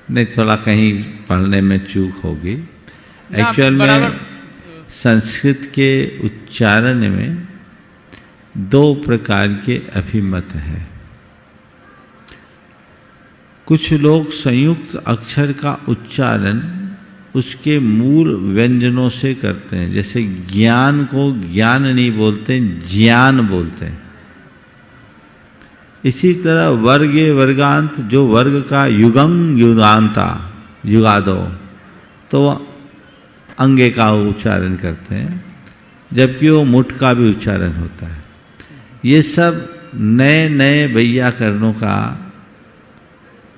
नहीं, थोड़ा कहीं पढ़ने में चूक होगी। एक्चुअल में संस्कृत के उच्चारण में दो प्रकार के अभिमत हैं। कुछ लोग संयुक्त अक्षर का उच्चारण उसके मूल व्यंजनों से करते हैं, जैसे ज्ञान को ज्ञान नहीं बोलते, ज्ञान बोलते हैं। इसी तरह वर्गे वर्गांत, जो वर्ग का युगम युगांता युगादो, तो अंगे का उच्चारण करते हैं, जबकि वो मुठ का भी उच्चारण होता है। ये सब नए नए वैयाकरणों का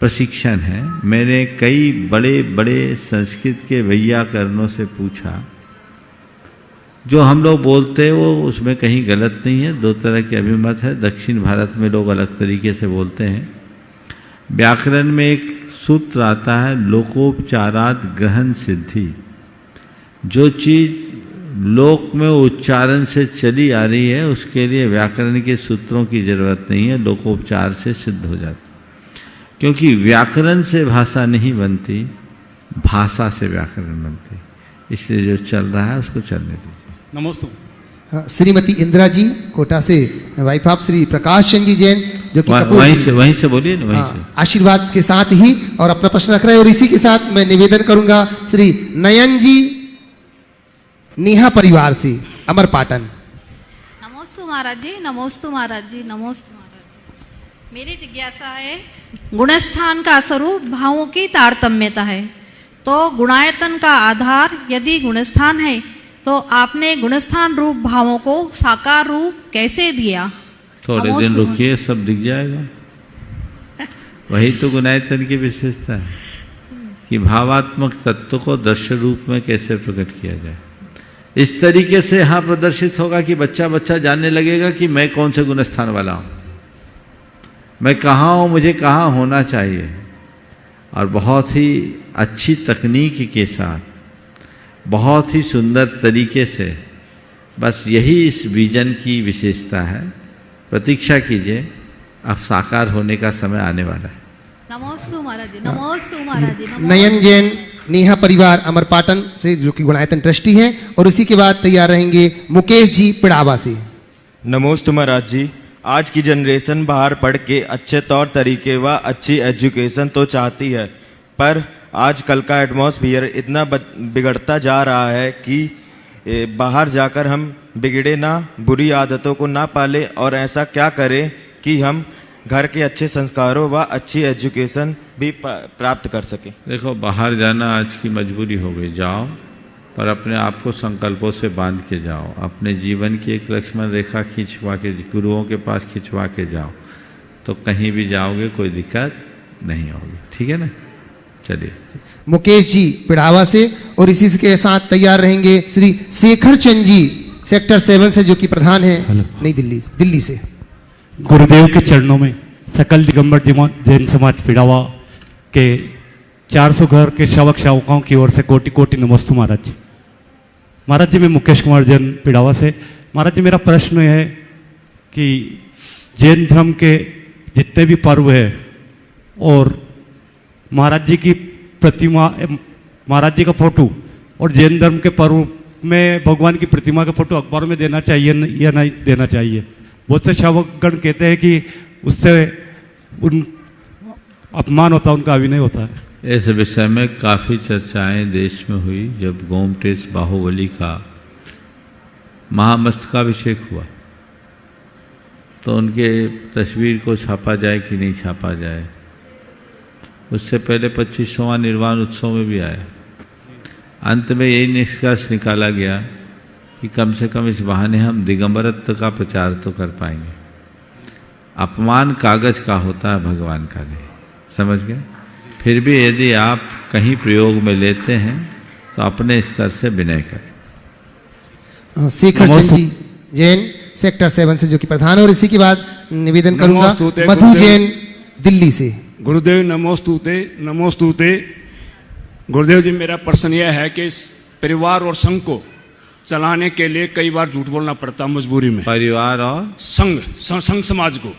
प्रशिक्षण है। मैंने कई बड़े बड़े संस्कृत के वैयाकरणों से पूछा, जो हम लोग बोलते हैं वो उसमें कहीं गलत नहीं है। दो तरह के अभिमत है। दक्षिण भारत में लोग अलग तरीके से बोलते हैं। व्याकरण में एक सूत्र आता है, लोकोपचारात ग्रहण सिद्धि। जो चीज़ लोक में उच्चारण से चली आ रही है उसके लिए व्याकरण के सूत्रों की जरूरत नहीं है, लोकोपचार से सिद्ध हो जाती। क्योंकि व्याकरण से भाषा नहीं बनती, भाषा से व्याकरण बनती। इसलिए जो चल रहा है उसको चलने दीजिए। नमस्ते। श्रीमती इंदिरा जी कोटा से, वाइफ ऑफ श्री प्रकाश चंद जी जैन जो कि वहीं से बोलिए ना, वहीं से। आशीर्वाद के साथ ही और अपना प्रश्न रख रहे हैं। और इसी के साथ मैं निवेदन करूंगा श्री नयन जी नेहा परिवार से, अमरपाटन। नमोस्तु महाराज जी, नमोस्तु महाराज जी, नमोस्तु महाराज जी। मेरी जिज्ञासा है, गुणस्थान का स्वरूप भावों की तारतम्यता है, तो गुणायतन का आधार यदि गुणस्थान है तो आपने गुणस्थान रूप भावों को साकार रूप कैसे दिया? थोड़े दिन रुकिए, सब दिख जाएगा। वही तो गुणायतन की विशेषता है कि भावात्मक तत्व को दृश्य रूप में कैसे प्रकट किया जाए। इस तरीके से यहाँ प्रदर्शित होगा कि बच्चा बच्चा जानने लगेगा कि मैं कौन से गुणस्थान वाला हूँ, मैं कहाँ हूँ, मुझे कहाँ होना चाहिए। और बहुत ही अच्छी तकनीक के साथ, बहुत ही सुंदर तरीके से, बस यही इस विजन की विशेषता है। प्रतीक्षा कीजिए, अब साकार होने का समय आने वाला है। नमोस्तु महाराज जी, नमोस्तु महाराज जी। नयन जैन नेहा परिवार अमरपाटन से जो कि गुणायतन ट्रस्टी हैं। और उसी के बाद तैयार रहेंगे मुकेश जी पिड़ावा से। नमोस्तु महाराज जी। आज की जनरेशन बाहर पढ़ के अच्छे तौर तरीके व अच्छी एजुकेशन तो चाहती है, पर आजकल का एटमॉस्फियर इतना बिगड़ता जा रहा है कि बाहर जाकर हम बिगड़े ना, बुरी आदतों को ना पाले, और ऐसा क्या करें कि हम घर के अच्छे संस्कारों व अच्छी एजुकेशन भी प्राप्त कर सकें। देखो, बाहर जाना आज की मजबूरी हो गई, जाओ, पर अपने आप को संकल्पों से बांध के जाओ। अपने जीवन की एक लक्ष्मण रेखा खिंचवा के, गुरुओं के पास खिंचवा के जाओ, तो कहीं भी जाओगे कोई दिक्कत नहीं होगी। ठीक है ना? चलिए। मुकेश जी पिड़ावा से। और इसी के साथ तैयार रहेंगे श्री शेखर चंद जी सेक्टर 7 से, जो कि प्रधान है नई दिल्ली से। गुरुदेव के चरणों में सकल दिगंबर जैन समाज पिड़ावा के 400 घर के शावक शावकाओं की ओर से कोटि कोटि नमस्ते महाराज जी। महाराज जी, मैं मुकेश कुमार जैन पिड़ावा से। महाराज जी, मेरा प्रश्न है कि जैन धर्म के जितने भी पर्व है और महाराज जी की प्रतिमा, महाराज जी का फोटो और जैन धर्म के पर्व में भगवान की प्रतिमा का फोटो अखबार में देना चाहिए या नहीं देना चाहिए? बहुत से शावकगण कहते हैं कि उससे उन अपमान होता है, उनका अभिनय होता है। इस विषय में काफ़ी चर्चाएं देश में हुई जब गोमटेश बाहुबली का महामस्तकाभिषेक हुआ तो उनके तस्वीर को छापा जाए कि नहीं छापा जाए। उससे पहले 25वां निर्वाण उत्सव में भी आया। अंत में यही निष्कर्ष निकाला गया कि कम से कम इस बहाने हम दिगंबरत्व का प्रचार तो कर पाएंगे। अपमान कागज का होता है, भगवान का नहीं। समझ गए? फिर भी यदि आप कहीं प्रयोग में लेते हैं तो अपने स्तर से विनय करें। शेखर चंद जी जैन सेक्टर 7 से जो कि प्रधान, और इसी के बाद निवेदन करूंगा नमोस्तुते मधु गुरुदेव। जैन दिल्ली से। गुरुदेव नमोस्तुते नमोस्तुते। गुरुदेव जी, मेरा प्रश्न यह है कि इस परिवार और संघ को चलाने के लिए कई बार झूठ बोलना पड़ता मजबूरी में। परिवार और संघ समाज को,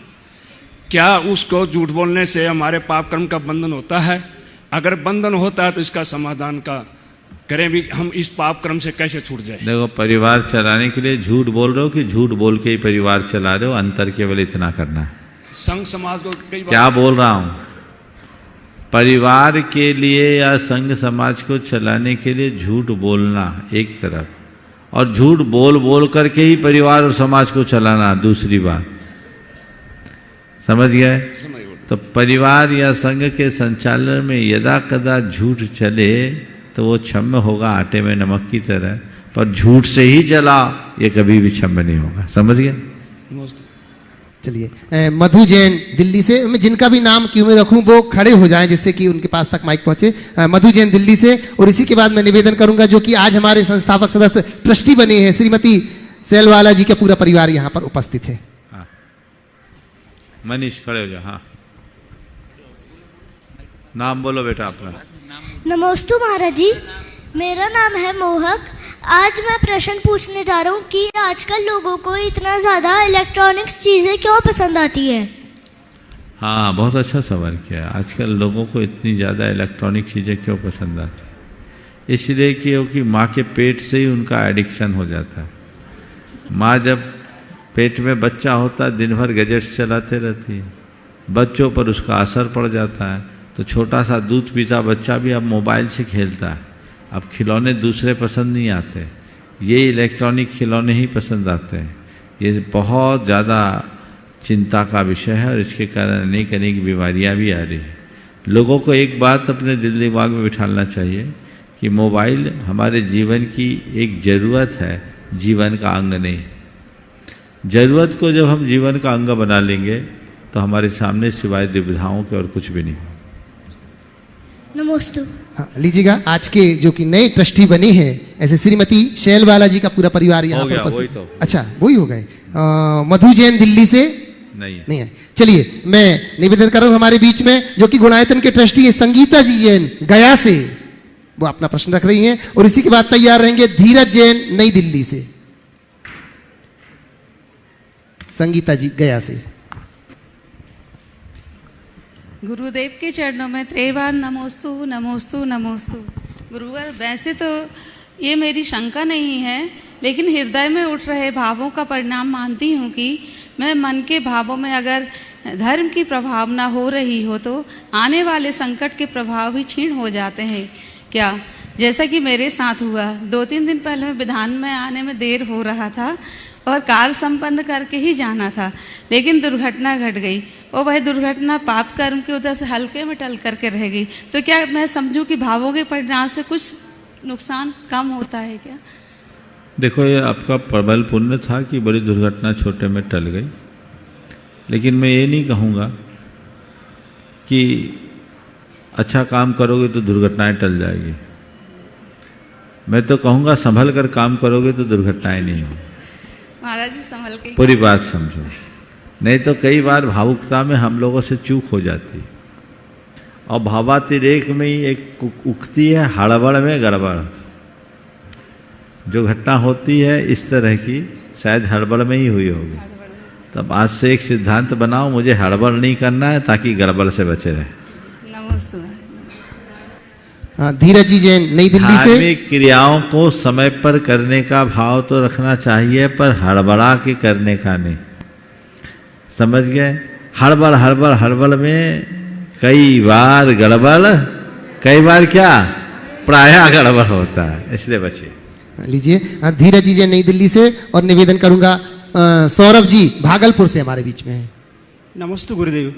क्या उसको झूठ बोलने से हमारे पाप कर्म का बंधन होता है? अगर बंधन होता है तो इसका समाधान का करें भी, हम इस पाप कर्म से कैसे छूट जाए? देखो, परिवार चलाने के लिए झूठ बोल रहे हो कि झूठ बोल के ही परिवार चला रहे हो? अंतर केवल इतना करना है। संघ समाज को कई बार क्या बोल रहा हूं? परिवार के लिए या संघ समाज को चलाने के लिए झूठ बोलना एक तरफ, और झूठ बोल बोल करके ही परिवार और समाज को चलाना दूसरी बात। समझ गए? तो परिवार या संघ के संचालन में यदा कदा झूठ चले तो वो क्षम्य होगा, आटे में नमक की तरह, पर झूठ से ही चला ये कभी भी क्षम्य नहीं होगा। समझ गए? चलिए, मधु जैन दिल्ली से, मैं जिनका भी नाम क्यों में रखूं वो खड़े हो जाएं जिससे कि उनके पास तक माइक पहुंचे। मधु जैन दिल्ली से, और इसी के बाद मैं निवेदन करूंगा जो कि आज हमारे संस्थापक सदस्य ट्रस्टी बने हैं, श्रीमती सेलवाला जी का पूरा परिवार यहाँ पर उपस्थित है। हाँ, मनीष खड़े हो जाओ। हाँ, नाम बोलो बेटा अपना। नमोस्तु महाराज जी, मेरा नाम है मोहक। आज मैं प्रश्न पूछने जा रहा हूँ कि आजकल लोगों को इतना ज़्यादा इलेक्ट्रॉनिक्स चीज़ें क्यों पसंद आती है? हाँ, बहुत अच्छा सवाल किया। आजकल लोगों को इतनी ज़्यादा इलेक्ट्रॉनिक चीज़ें क्यों पसंद आती है? इसलिए क्योंकि माँ के पेट से ही उनका एडिक्शन हो जाता है। माँ जब पेट में बच्चा होता है दिन भर गैजेट्स चलाते रहती है, बच्चों पर उसका असर पड़ जाता है। तो छोटा सा दूध पीता बच्चा भी अब मोबाइल से खेलता है। अब खिलौने दूसरे पसंद नहीं आते, ये इलेक्ट्रॉनिक खिलौने ही पसंद आते हैं। ये बहुत ज़्यादा चिंता का विषय है और इसके कारण अनेक अनेक बीमारियां भी आ रही हैं। लोगों को एक बात अपने दिल दिमाग में बिठाना चाहिए कि मोबाइल हमारे जीवन की एक ज़रूरत है, जीवन का अंग नहीं। ज़रूरत को जब हम जीवन का अंग बना लेंगे तो हमारे सामने सिवाय दुविधाओं के और कुछ भी नहीं। नमोस्तु। हाँ, लीजिएगा आज के जो कि नए ट्रस्टी बने हैं, ऐसे श्रीमती शैलवाला जी का पूरा परिवार यहाँ पर उपस्थित। तो। अच्छा, वही हो गए। मधु जैन दिल्ली से नहीं है। चलिए, मैं निवेदन कर रहा हूँ हमारे बीच में जो कि गुणायतन के ट्रस्टी हैं संगीता जी जैन गया से, वो अपना प्रश्न रख रही हैं, और इसी के बाद तैयार रहेंगे धीरज जैन नई दिल्ली से। संगीता जी गया से। गुरुदेव के चरणों में त्रिवार नमोस्तु नमोस्तु नमोस्तु। गुरुवर, वैसे तो ये मेरी शंका नहीं है, लेकिन हृदय में उठ रहे भावों का परिणाम मानती हूँ कि मैं मन के भावों में अगर धर्म की प्रभावना हो रही हो तो आने वाले संकट के प्रभाव भी क्षीण हो जाते हैं क्या? जैसा कि मेरे साथ हुआ, 2-3 दिन पहले मैं विधान में आने में देर हो रहा था और कार्य संपन्न करके ही जाना था, लेकिन दुर्घटना घट गई और वह दुर्घटना पाप कर्म की वजह से हल्के में टल करके रह गई। तो क्या मैं समझूं कि भावों के परिणाम से कुछ नुकसान कम होता है क्या? देखो, ये आपका प्रबल पुण्य था कि बड़ी दुर्घटना छोटे में टल गई, लेकिन मैं ये नहीं कहूँगा कि अच्छा काम करोगे तो दुर्घटनाएं टल जाएगी। मैं तो कहूँगा संभल कर काम करोगे तो दुर्घटनाएं नहीं होंगी। महाराज जी, संभल के पूरी बात समझो, नहीं तो कई बार भावुकता में हम लोगों से चूक हो जाती है। और भावातिरेक में ही एक उक्ति है, हड़बड़ में गड़बड़। जो घटना होती है इस तरह की शायद हड़बड़ में ही हुई होगी। तब आज से एक सिद्धांत बनाओ, मुझे हड़बड़ नहीं करना है ताकि गड़बड़ से बचे रहे। नमस्ते। धीरज जी जैन नई दिल्ली से। धार्मिक क्रियाओं को समय पर करने का भाव तो रखना चाहिए, पर हड़बड़ा के करने का नहीं। समझ गए? हड़बड़ हड़बड़ हड़बड़ में कई बार गड़बड़, कई बार क्या प्रायः गड़बड़ होता है, इसलिए बचिए। लीजिए धीरज जी नई दिल्ली से, और निवेदन करूंगा सौरभ जी भागलपुर से हमारे बीच में है। नमस्ते गुरुदेव।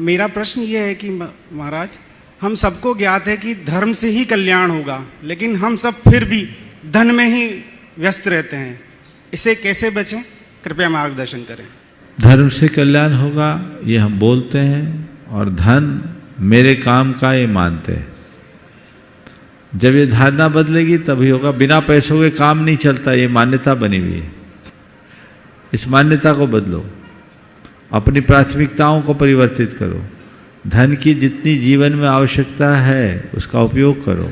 मेरा प्रश्न ये है कि महाराज, हम सबको ज्ञात है कि धर्म से ही कल्याण होगा, लेकिन हम सब फिर भी धन में ही व्यस्त रहते हैं, इससे कैसे बचें? कृपया मार्गदर्शन करें। धर्म से कल्याण होगा ये हम बोलते हैं, और धन मेरे काम का ये मानते हैं। जब ये धारणा बदलेगी तभी होगा। बिना पैसों के काम नहीं चलता, ये मान्यता बनी हुई है। इस मान्यता को बदलो, अपनी प्राथमिकताओं को परिवर्तित करो। धन की जितनी जीवन में आवश्यकता है उसका उपयोग करो,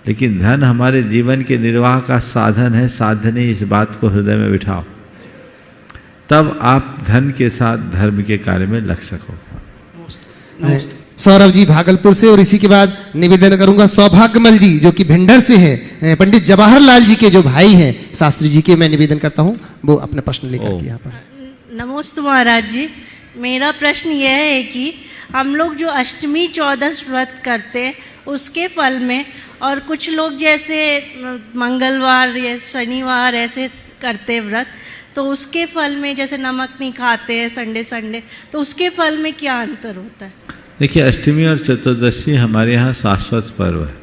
लेकिन धन हमारे जीवन के निर्वाह का साधन है, साधन ही। इस बात को हृदय में बिठाओ, तब आप धन के साथ धर्म के कार्य में लग सको। सौरभ जी भागलपुर से, और इसी के बाद निवेदन करूंगा सौभाग्यमल जी जो कि भिंडर से हैं, पंडित जवाहरलाल जी के जो भाई हैं शास्त्री जी के, मैं निवेदन करता हूं वो अपने प्रश्न लेकर के यहाँ पर। नमस्ते महाराज जी, मेरा प्रश्न यह है कि हम लोग जो अष्टमी 14 व्रत करते हैं उसके फल में, और कुछ लोग जैसे मंगलवार या शनिवार ऐसे करते हैं व्रत, तो उसके फल में जैसे नमक नहीं खाते हैं संडे, तो उसके फल में क्या अंतर होता है? देखिए, अष्टमी और चतुर्दशी हमारे यहाँ शाश्वत पर्व है।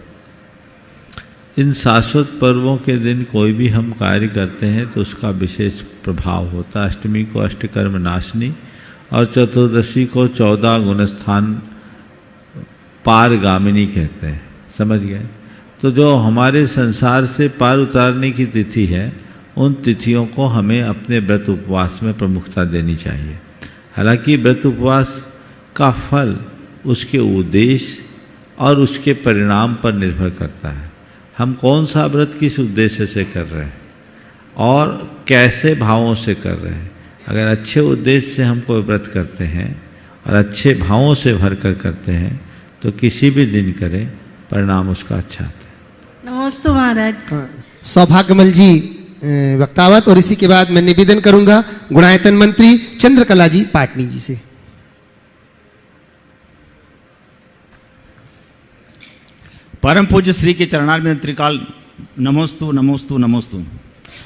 इन शाश्वत पर्वों के दिन कोई भी हम कार्य करते हैं तो उसका विशेष प्रभाव होता है। अष्टमी को अष्टकर्म नाशनी और चतुर्दशी को 14 गुणस्थान पारगामिनी कहते हैं। समझ गए? तो जो हमारे संसार से पार उतारने की तिथि है, उन तिथियों को हमें अपने व्रत उपवास में प्रमुखता देनी चाहिए। हालांकि व्रत उपवास का फल उसके उद्देश्य और उसके परिणाम पर निर्भर करता है। हम कौन सा व्रत किस उद्देश्य से कर रहे हैं और कैसे भावों से कर रहे हैं। अगर अच्छे उद्देश्य से हम कोई व्रत करते हैं और अच्छे भावों से भरकर करते हैं तो किसी भी दिन करें परिणाम उसका अच्छा आता है। नमस्ते महाराज। सौभाग्यमल जी वक्तावत, और इसी के बाद मैं निवेदन करूंगा गुणायतन मंत्री चंद्रकला जी पाटनी जी से। परम पूज्य श्री के चरणारविंद त्रिकाल नमोस्तु नमोस्तु नमोस्तु।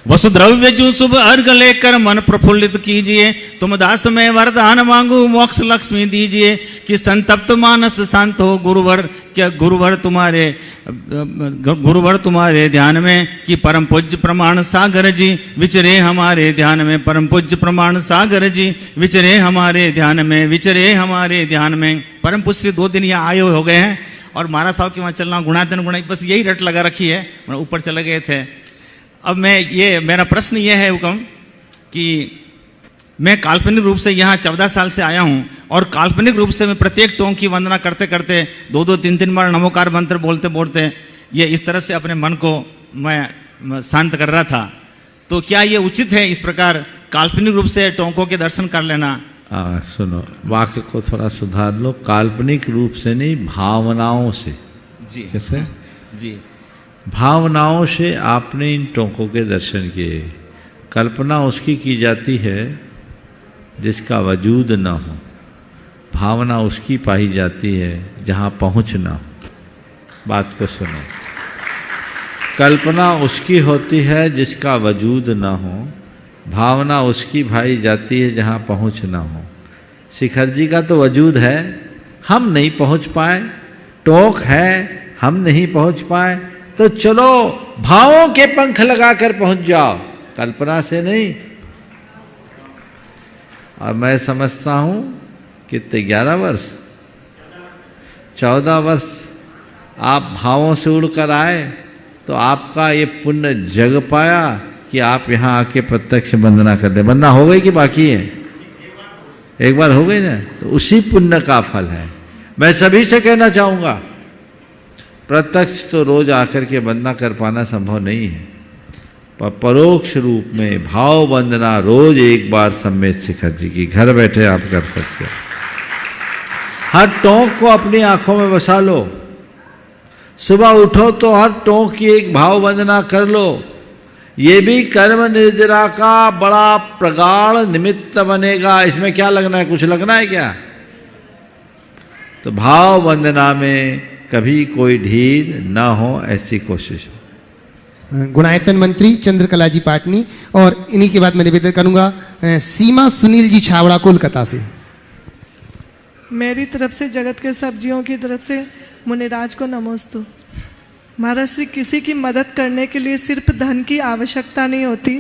वसुद्रव्य जो शुभ अर्घ लेकर मन प्रफुल्लित कीजिए, तुम दास में वरदान मांगू मोक्ष लक्ष्मी दीजिए, कि संतप्त मानस शांत हो गुरुवर, क्या गुरुवर तुम्हारे ध्यान में, कि परम पूज्य प्रमाण सागर जी विचरे हमारे ध्यान में, परम पूज्य प्रमाण सागर जी विचरे हमारे ध्यान में, विचरे हमारे ध्यान में। परम पूज्य 2 दिन यहाँ आए हो गए हैं और महाराज साहब के वहाँ चलना गुणातन गुणाई बस यही रट लगा रखी है, ऊपर चले गए थे। अब मेरा प्रश्न ये है हुक्म कि मैं काल्पनिक रूप से यहाँ 14 साल से आया हूँ, और काल्पनिक रूप से मैं प्रत्येक टोंक की वंदना करते करते 2-2, 3-3 बार नमोकार मंत्र बोलते बोलते ये इस तरह से अपने मन को मैं शांत कर रहा था। तो क्या ये उचित है इस प्रकार काल्पनिक रूप से टोंकों के दर्शन कर लेना? सुनो, वाक्य को थोड़ा सुधार लो। काल्पनिक रूप से नहीं, भावनाओं से। जी कैसे? जी, भावनाओं से आपने इन टोंकों के दर्शन किए। कल्पना उसकी की जाती है जिसका वजूद न हो, भावना उसकी पाई जाती है जहाँ पहुँच न हो। बात को सुनो, कल्पना उसकी होती है जिसका वजूद न हो, भावना उसकी भाई जाती है जहाँ पहुँच ना हो। शिखर जी का तो वजूद है, हम नहीं पहुँच पाए, टोक है, हम नहीं पहुँच पाए, तो चलो भावों के पंख लगाकर पहुँच जाओ, कल्पना से नहीं। और मैं समझता हूँ कितने 11 वर्ष 14 वर्ष आप भावों से उड़कर आए, तो आपका ये पुण्य जग पाया कि आप यहाँ आके प्रत्यक्ष वंदना कर दे। वंदना हो गई कि बाकी है? एक बार हो गई ना, तो उसी पुण्य का फल है। मैं सभी से कहना चाहूँगा, प्रत्यक्ष तो रोज आकर के वंदना कर पाना संभव नहीं है, पर परोक्ष रूप में भाव वंदना रोज एक बार समेत शिखर जी की घर बैठे आप कर सकते हो। हर टोंक को अपनी आंखों में बसा लो, सुबह उठो तो हर टोंक की एक भाव वंदना कर लो। ये भी कर्म निर्जरा का बड़ा प्रगाढ़ निमित्त बनेगा। इसमें क्या लगना है? कुछ लगना है क्या? तो भाव वंदना में कभी कोई ढील ना हो, ऐसी कोशिश हो। गुणायतन मंत्री चंद्रकला जी पाटनी, और इन्हीं के बाद मैं निवेदन करूंगा सीमा सुनील जी छावड़ा कोलकाता से। मेरी तरफ से जगत के सब जीवों की तरफ से मुनिराज को नमोस्तु। महाराज श्री, किसी की मदद करने के लिए सिर्फ धन की आवश्यकता नहीं होती,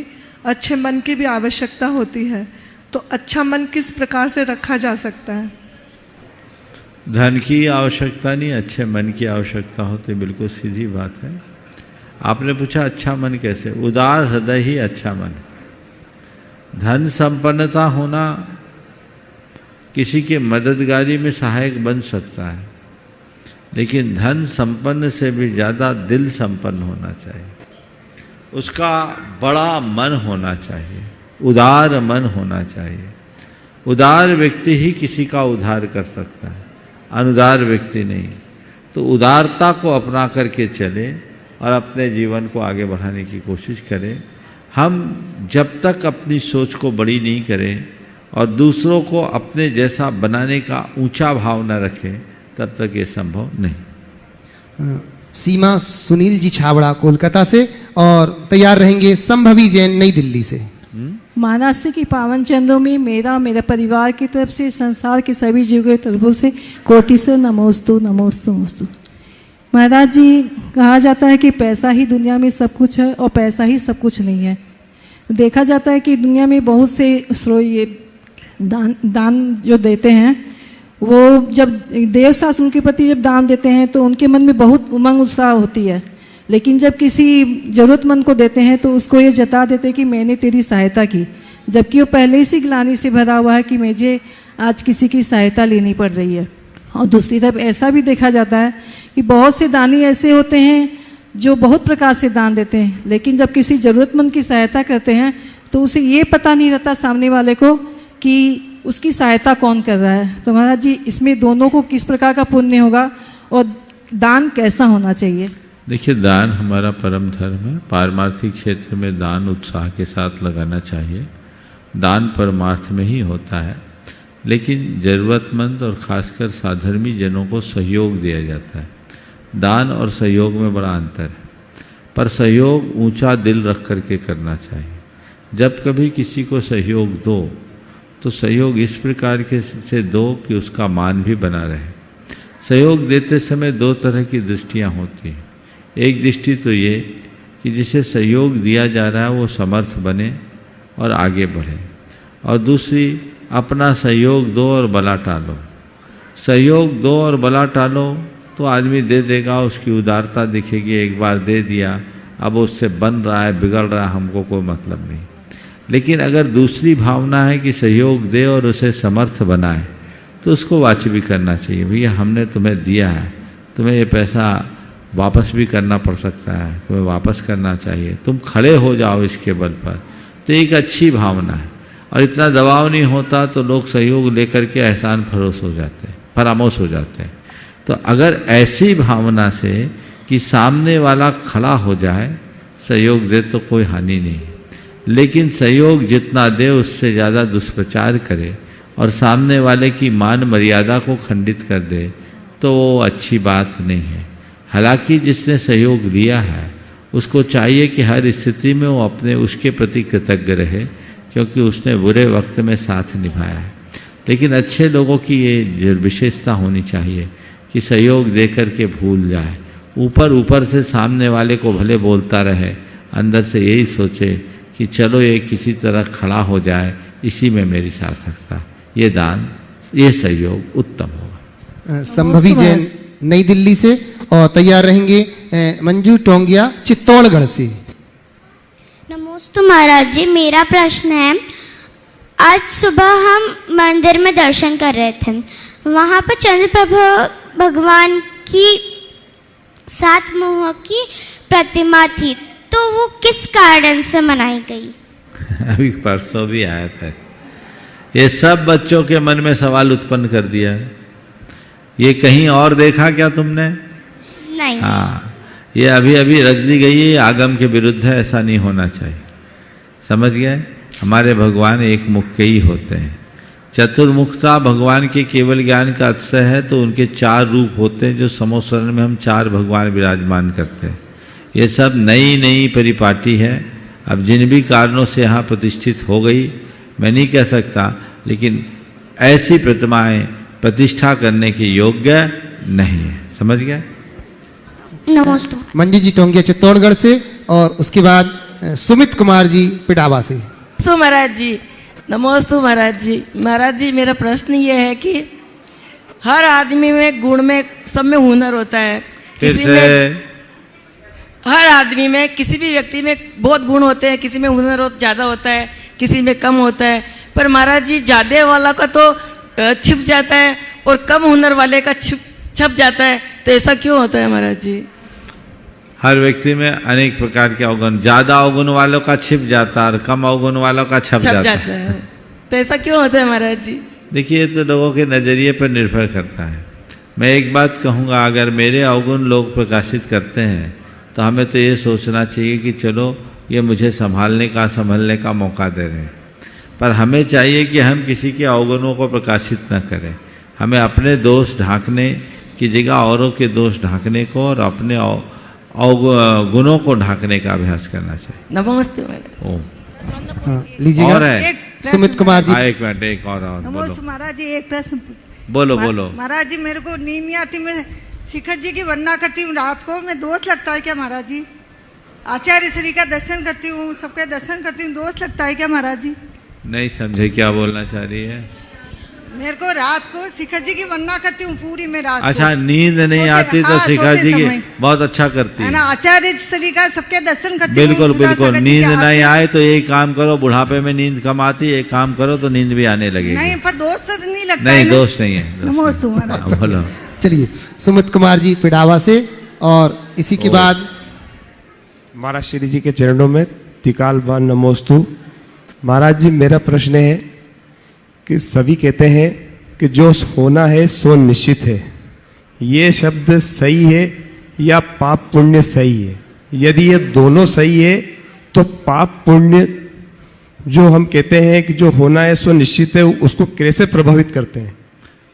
अच्छे मन की भी आवश्यकता होती है। तो अच्छा मन किस प्रकार से रखा जा सकता है? धन की आवश्यकता नहीं, अच्छे मन की आवश्यकता होती, बिल्कुल सीधी बात है। आपने पूछा अच्छा मन कैसे? उदार हृदय ही अच्छा मन है। धन संपन्नता होना किसी के मददगारी में सहायक बन सकता है, लेकिन धन संपन्न से भी ज़्यादा दिल संपन्न होना चाहिए। उसका बड़ा मन होना चाहिए, उदार मन होना चाहिए। उदार व्यक्ति ही किसी का उद्धार कर सकता है, अनुदार व्यक्ति नहीं। तो उदारता को अपना करके चले और अपने जीवन को आगे बढ़ाने की कोशिश करें। हम जब तक अपनी सोच को बड़ी नहीं करें और दूसरों को अपने जैसा बनाने का ऊंचा भाव न रखें, तब तक ये संभव नहीं। सीमा सुनील जी छावड़ा कोलकाता से, और तैयार रहेंगे संभवी जैन नई दिल्ली से। महाराष्ट्र की पावन चंदों में मेरे परिवार की तरफ से, संसार के सभी जीवों की तरफों से कोटि से नमोस्तु नमोस्तु नमोस्तु। महाराज जी, कहा जाता है कि पैसा ही दुनिया में सब कुछ है और पैसा ही सब कुछ नहीं है। देखा जाता है कि दुनिया में बहुत से ये दान जो देते हैं, वो जब देव शास्त्र के प्रति जब दान देते हैं तो उनके मन में बहुत उमंग उत्साह होती है, लेकिन जब किसी ज़रूरतमंद को देते हैं तो उसको ये जता देते हैं कि मैंने तेरी सहायता की, जबकि वो पहले से ग्लानि से भरा हुआ है कि मुझे आज किसी की सहायता लेनी पड़ रही है। और दूसरी तरफ ऐसा भी देखा जाता है कि बहुत से दानी ऐसे होते हैं जो बहुत प्रकार से दान देते हैं, लेकिन जब किसी ज़रूरतमंद की सहायता करते हैं तो उसे ये पता नहीं रहता सामने वाले को कि उसकी सहायता कौन कर रहा है। तो महाराज जी, इसमें दोनों को किस प्रकार का पुण्य होगा और दान कैसा होना चाहिए? देखिए, दान हमारा परम धर्म है। पारमार्थिक क्षेत्र में दान उत्साह के साथ लगाना चाहिए। दान परमार्थ में ही होता है, लेकिन ज़रूरतमंद और ख़ासकर साधर्मी जनों को सहयोग दिया जाता है। दान और सहयोग में बड़ा अंतर है, पर सहयोग ऊंचा दिल रख करके करना चाहिए। जब कभी किसी को सहयोग दो तो सहयोग इस प्रकार के से दो कि उसका मान भी बना रहे। सहयोग देते समय दो तरह की दृष्टियाँ होती हैं। एक दृष्टि तो ये कि जिसे सहयोग दिया जा रहा है वो समर्थ बने और आगे बढ़े, और दूसरी अपना सहयोग दो और बला टालो। सहयोग दो और बला टालो तो आदमी दे देगा, उसकी उदारता दिखेगी, एक बार दे दिया, अब उससे बन रहा है, बिगड़ रहा है, हमको कोई मतलब नहीं। लेकिन अगर दूसरी भावना है कि सहयोग दे और उसे समर्थ बनाए, तो उसको वाजिब करना चाहिए। भैया, हमने तुम्हें दिया है, तुम्हें ये पैसा वापस भी करना पड़ सकता है, तुम्हें वापस करना चाहिए, तुम खड़े हो जाओ इसके बल पर। तो एक अच्छी भावना है, और इतना दबाव नहीं होता तो लोग सहयोग लेकर के एहसान फरोश हो जाते हैं, फरामोश हो जाते हैं। तो अगर ऐसी भावना से कि सामने वाला खड़ा हो जाए, सहयोग दे तो कोई हानि नहीं, लेकिन सहयोग जितना दे उससे ज़्यादा दुष्प्रचार करे और सामने वाले की मान मर्यादा को खंडित कर दे, तो वो अच्छी बात नहीं है। हालांकि जिसने सहयोग लिया है उसको चाहिए कि हर स्थिति में वो अपने उसके प्रति कृतज्ञ रहे, क्योंकि उसने बुरे वक्त में साथ निभाया है। लेकिन अच्छे लोगों की ये विशेषता होनी चाहिए कि सहयोग दे कर के भूल जाए। ऊपर ऊपर से सामने वाले को भले बोलता रहे, अंदर से यही सोचे कि चलो ये किसी तरह खड़ा हो जाए, इसी में मेरी सार्थकता। ये दान, ये सहयोग उत्तम होगा। संभवी जैन नई दिल्ली से, और तैयार रहेंगे मंजू टोंगिया चित्तौड़गढ़ से। नमोस्तु महाराज जी, मेरा प्रश्न है, आज सुबह हम मंदिर में दर्शन कर रहे थे, वहाँ पर चंद्रप्रभा भगवान की 7 मोहक की प्रतिमा थी, तो वो किस कारण से बनाई गई? अभी परसों भी आया था। ये सब बच्चों के मन में सवाल उत्पन्न कर दिया है। ये कहीं और देखा क्या तुमने? नहीं। हाँ, ये अभी अभी रख दी गई है, आगम के विरुद्ध है, ऐसा नहीं होना चाहिए। समझ गए? हमारे भगवान एक मुख के ही होते हैं। चतुर्मुखता भगवान के केवल ज्ञान का अतिशय है, तो उनके 4 रूप होते हैं, जो समोसरण में हम 4 भगवान विराजमान करते हैं। ये सब नई नई परिपाटी है। अब जिन भी कारणों से यहाँ प्रतिष्ठित हो गई, मैं नहीं कह सकता, लेकिन ऐसी प्रतिमाएं प्रतिष्ठा करने के योग्य नहीं है। समझ गए? नमस्ते। मंजू जी टोंगिया चित्तौड़गढ़ से और उसके बाद सुमित कुमार जी पिटावा से। नमस्ते महाराज जी। नमस्ते महाराज जी। महाराज जी, मेरा प्रश्न ये है कि हर आदमी में गुण में सब में हुनर होता है। किसी में हर आदमी में, किसी भी व्यक्ति में बहुत गुण होते हैं, किसी में हुनर ज़्यादा होता है, किसी में कम होता है। पर महाराज जी, ज़्यादा वाला का तो छिप जाता है और कम हुनर वाले का छप जाता है, तो ऐसा क्यों होता है महाराज जी? हर व्यक्ति में अनेक प्रकार के अवगुण, ज्यादा अवगुण वालों का छिप जाता है और कम अवगुण वालों का छप जाता है। तो ऐसा क्यों होता है महाराज जी? देखिए, तो लोगों के नजरिए पर निर्भर करता है। मैं एक बात कहूँगा, अगर मेरे अवगुण लोग प्रकाशित करते हैं तो हमें तो ये सोचना चाहिए कि चलो ये मुझे संभलने का मौका दे रहे हैं। पर हमें चाहिए कि हम किसी के अवगुणों को प्रकाशित न करें। हमें अपने दोष ढांकने की जगह औरों के दोष ढांकने को और अपने गुणों को ढांकने का अभ्यास करना चाहिए। नमस्ते। लीजिएगा। और है सुमित कुमार जी। एक मिनट, एक और नमस्ते महाराज जी, एक प्रश्न बोलो। महाराज जी, मेरे को नींद नहीं आती, मैं शिखर जी की वंदना करती हूँ रात को। मैं दोष लगता है क्या महाराज जी? आचार्य श्री का दर्शन करती हूँ, सबके दर्शन करती हूँ, दोष लगता है क्या महाराज जी? नहीं समझे क्या बोलना चाह रही है? मेरे को रात को शिखर जी की वंदना करती हूँ पूरी में रात अच्छा, को। नींद नहीं आती तो शिखर जी की बहुत अच्छा करती है ना। आचार्य श्री का सबके दर्शन करती हूँ। बिल्कुल बिल्कुल। नींद नहीं आए तो एक काम करो, बुढ़ापे में नींद कम आती है, एक काम करो तो नींद भी आने लगेगी। नहीं, पर दोस्त तो नहीं लगता। नहीं, दोस्त नहीं है। बोलो। चलिए, सुमित कुमार जी पिटावा से और इसी के बाद महाराज श्री जी के चरणों में तिकाल बान नमोस्तु। महाराज जी, मेरा प्रश्न है कि सभी कहते हैं कि जो होना है सो निश्चित है, ये शब्द सही है या पाप पुण्य सही है? यदि ये दोनों सही है तो पाप पुण्य जो हम कहते हैं कि जो होना है सो निश्चित है, उसको कैसे प्रभावित करते हैं?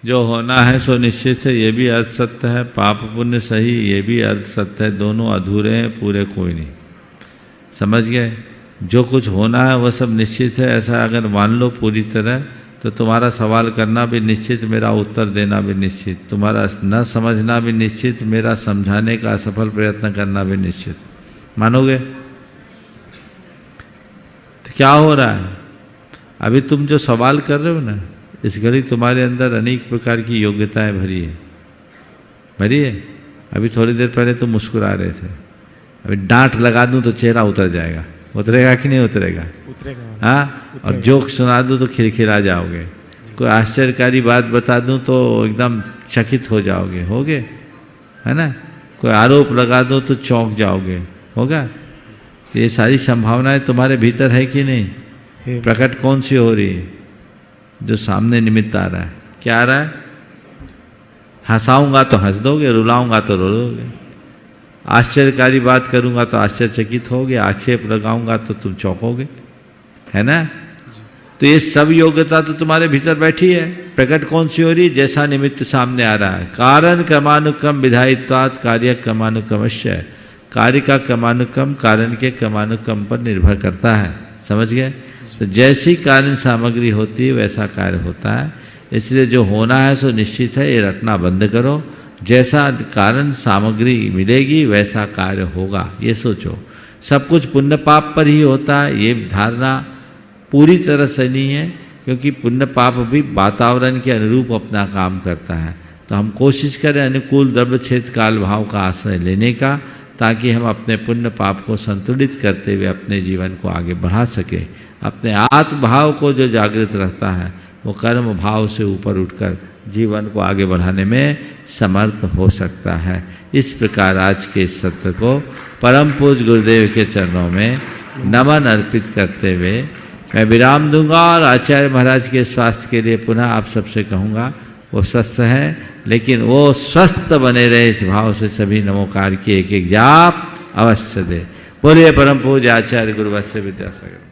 जो होना है सो निश्चित है, ये भी अर्थ सत्य है। पाप पुण्य सही, ये भी अर्थ सत्य है। दोनों अधूरे हैं, पूरे कोई नहीं। समझ गए? जो कुछ होना है वह सब निश्चित है, ऐसा अगर मान लो पूरी तरह, तो तुम्हारा सवाल करना भी निश्चित, मेरा उत्तर देना भी निश्चित, तुम्हारा न समझना भी निश्चित, मेरा समझाने का असफल प्रयत्न करना भी निश्चित। मानोगे? तो क्या हो रहा है? अभी तुम जो सवाल कर रहे हो ना, इस घड़ी तुम्हारे अंदर अनेक प्रकार की योग्यताएं भरी है। अभी थोड़ी देर पहले तुम मुस्कुरा रहे थे, अभी डांट लगा दूं तो चेहरा उतर जाएगा। उतरेगा कि नहीं उतरेगा? हाँ। और जोक सुना दूं तो खिलखिला जाओगे। कोई आश्चर्यकारी बात बता दूं तो एकदम चकित हो जाओगे, होगे, है ना? कोई आरोप लगा दो तो चौंक जाओगे, होगा? ये सारी संभावनाएं तुम्हारे भीतर है कि नहीं? प्रकट कौन सी हो रही है? जो सामने निमित्त आ रहा है। क्या आ रहा है? हंसाऊंगा तो हंस दोगे, रुलाऊंगा तो रो दोगे, आश्चर्यकारी बात करूंगा तो आश्चर्यचकित होगे, आक्षेप लगाऊंगा तो तुम चौंकोगे, है ना? तो ये सब योग्यता तो तुम्हारे भीतर बैठी है। प्रकट कौन सी हो रही? जैसा निमित्त सामने आ रहा है। कारण क्रमानुक्रम विधायित्वात् कार्य क्रमानुक्रमश्य। कार्य का क्रमानुक्रम कारण के क्रमानुक्रम पर निर्भर करता है। समझ गए? तो जैसी कारण सामग्री होती है वैसा कार्य होता है। इसलिए जो होना है सो निश्चित है, ये रटना बंद करो। जैसा कारण सामग्री मिलेगी वैसा कार्य होगा, ये सोचो। सब कुछ पुण्य पाप पर ही होता है, ये धारणा पूरी तरह से नहीं है, क्योंकि पुण्य पाप भी वातावरण के अनुरूप अपना काम करता है। तो हम कोशिश करें अनुकूल द्रव्य क्षेत्र काल भाव का आश्रय लेने का, ताकि हम अपने पुण्य पाप को संतुलित करते हुए अपने जीवन को आगे बढ़ा सकें। अपने आत्म भाव को जो जागृत रहता है वो कर्म भाव से ऊपर उठकर जीवन को आगे बढ़ाने में समर्थ हो सकता है। इस प्रकार आज के इस सत्र को परम पूज्य गुरुदेव के चरणों में नमन अर्पित करते हुए मैं विराम दूंगा और आचार्य महाराज के स्वास्थ्य के लिए पुनः आप सबसे कहूँगा, वो स्वस्थ हैं, लेकिन वो स्वस्थ बने रहे इस भाव से सभी नमोकार की एक एक जाप अवश्य दे। बोलिए परम पूज्य आचार्य गुरु वत्स विद्यासागर।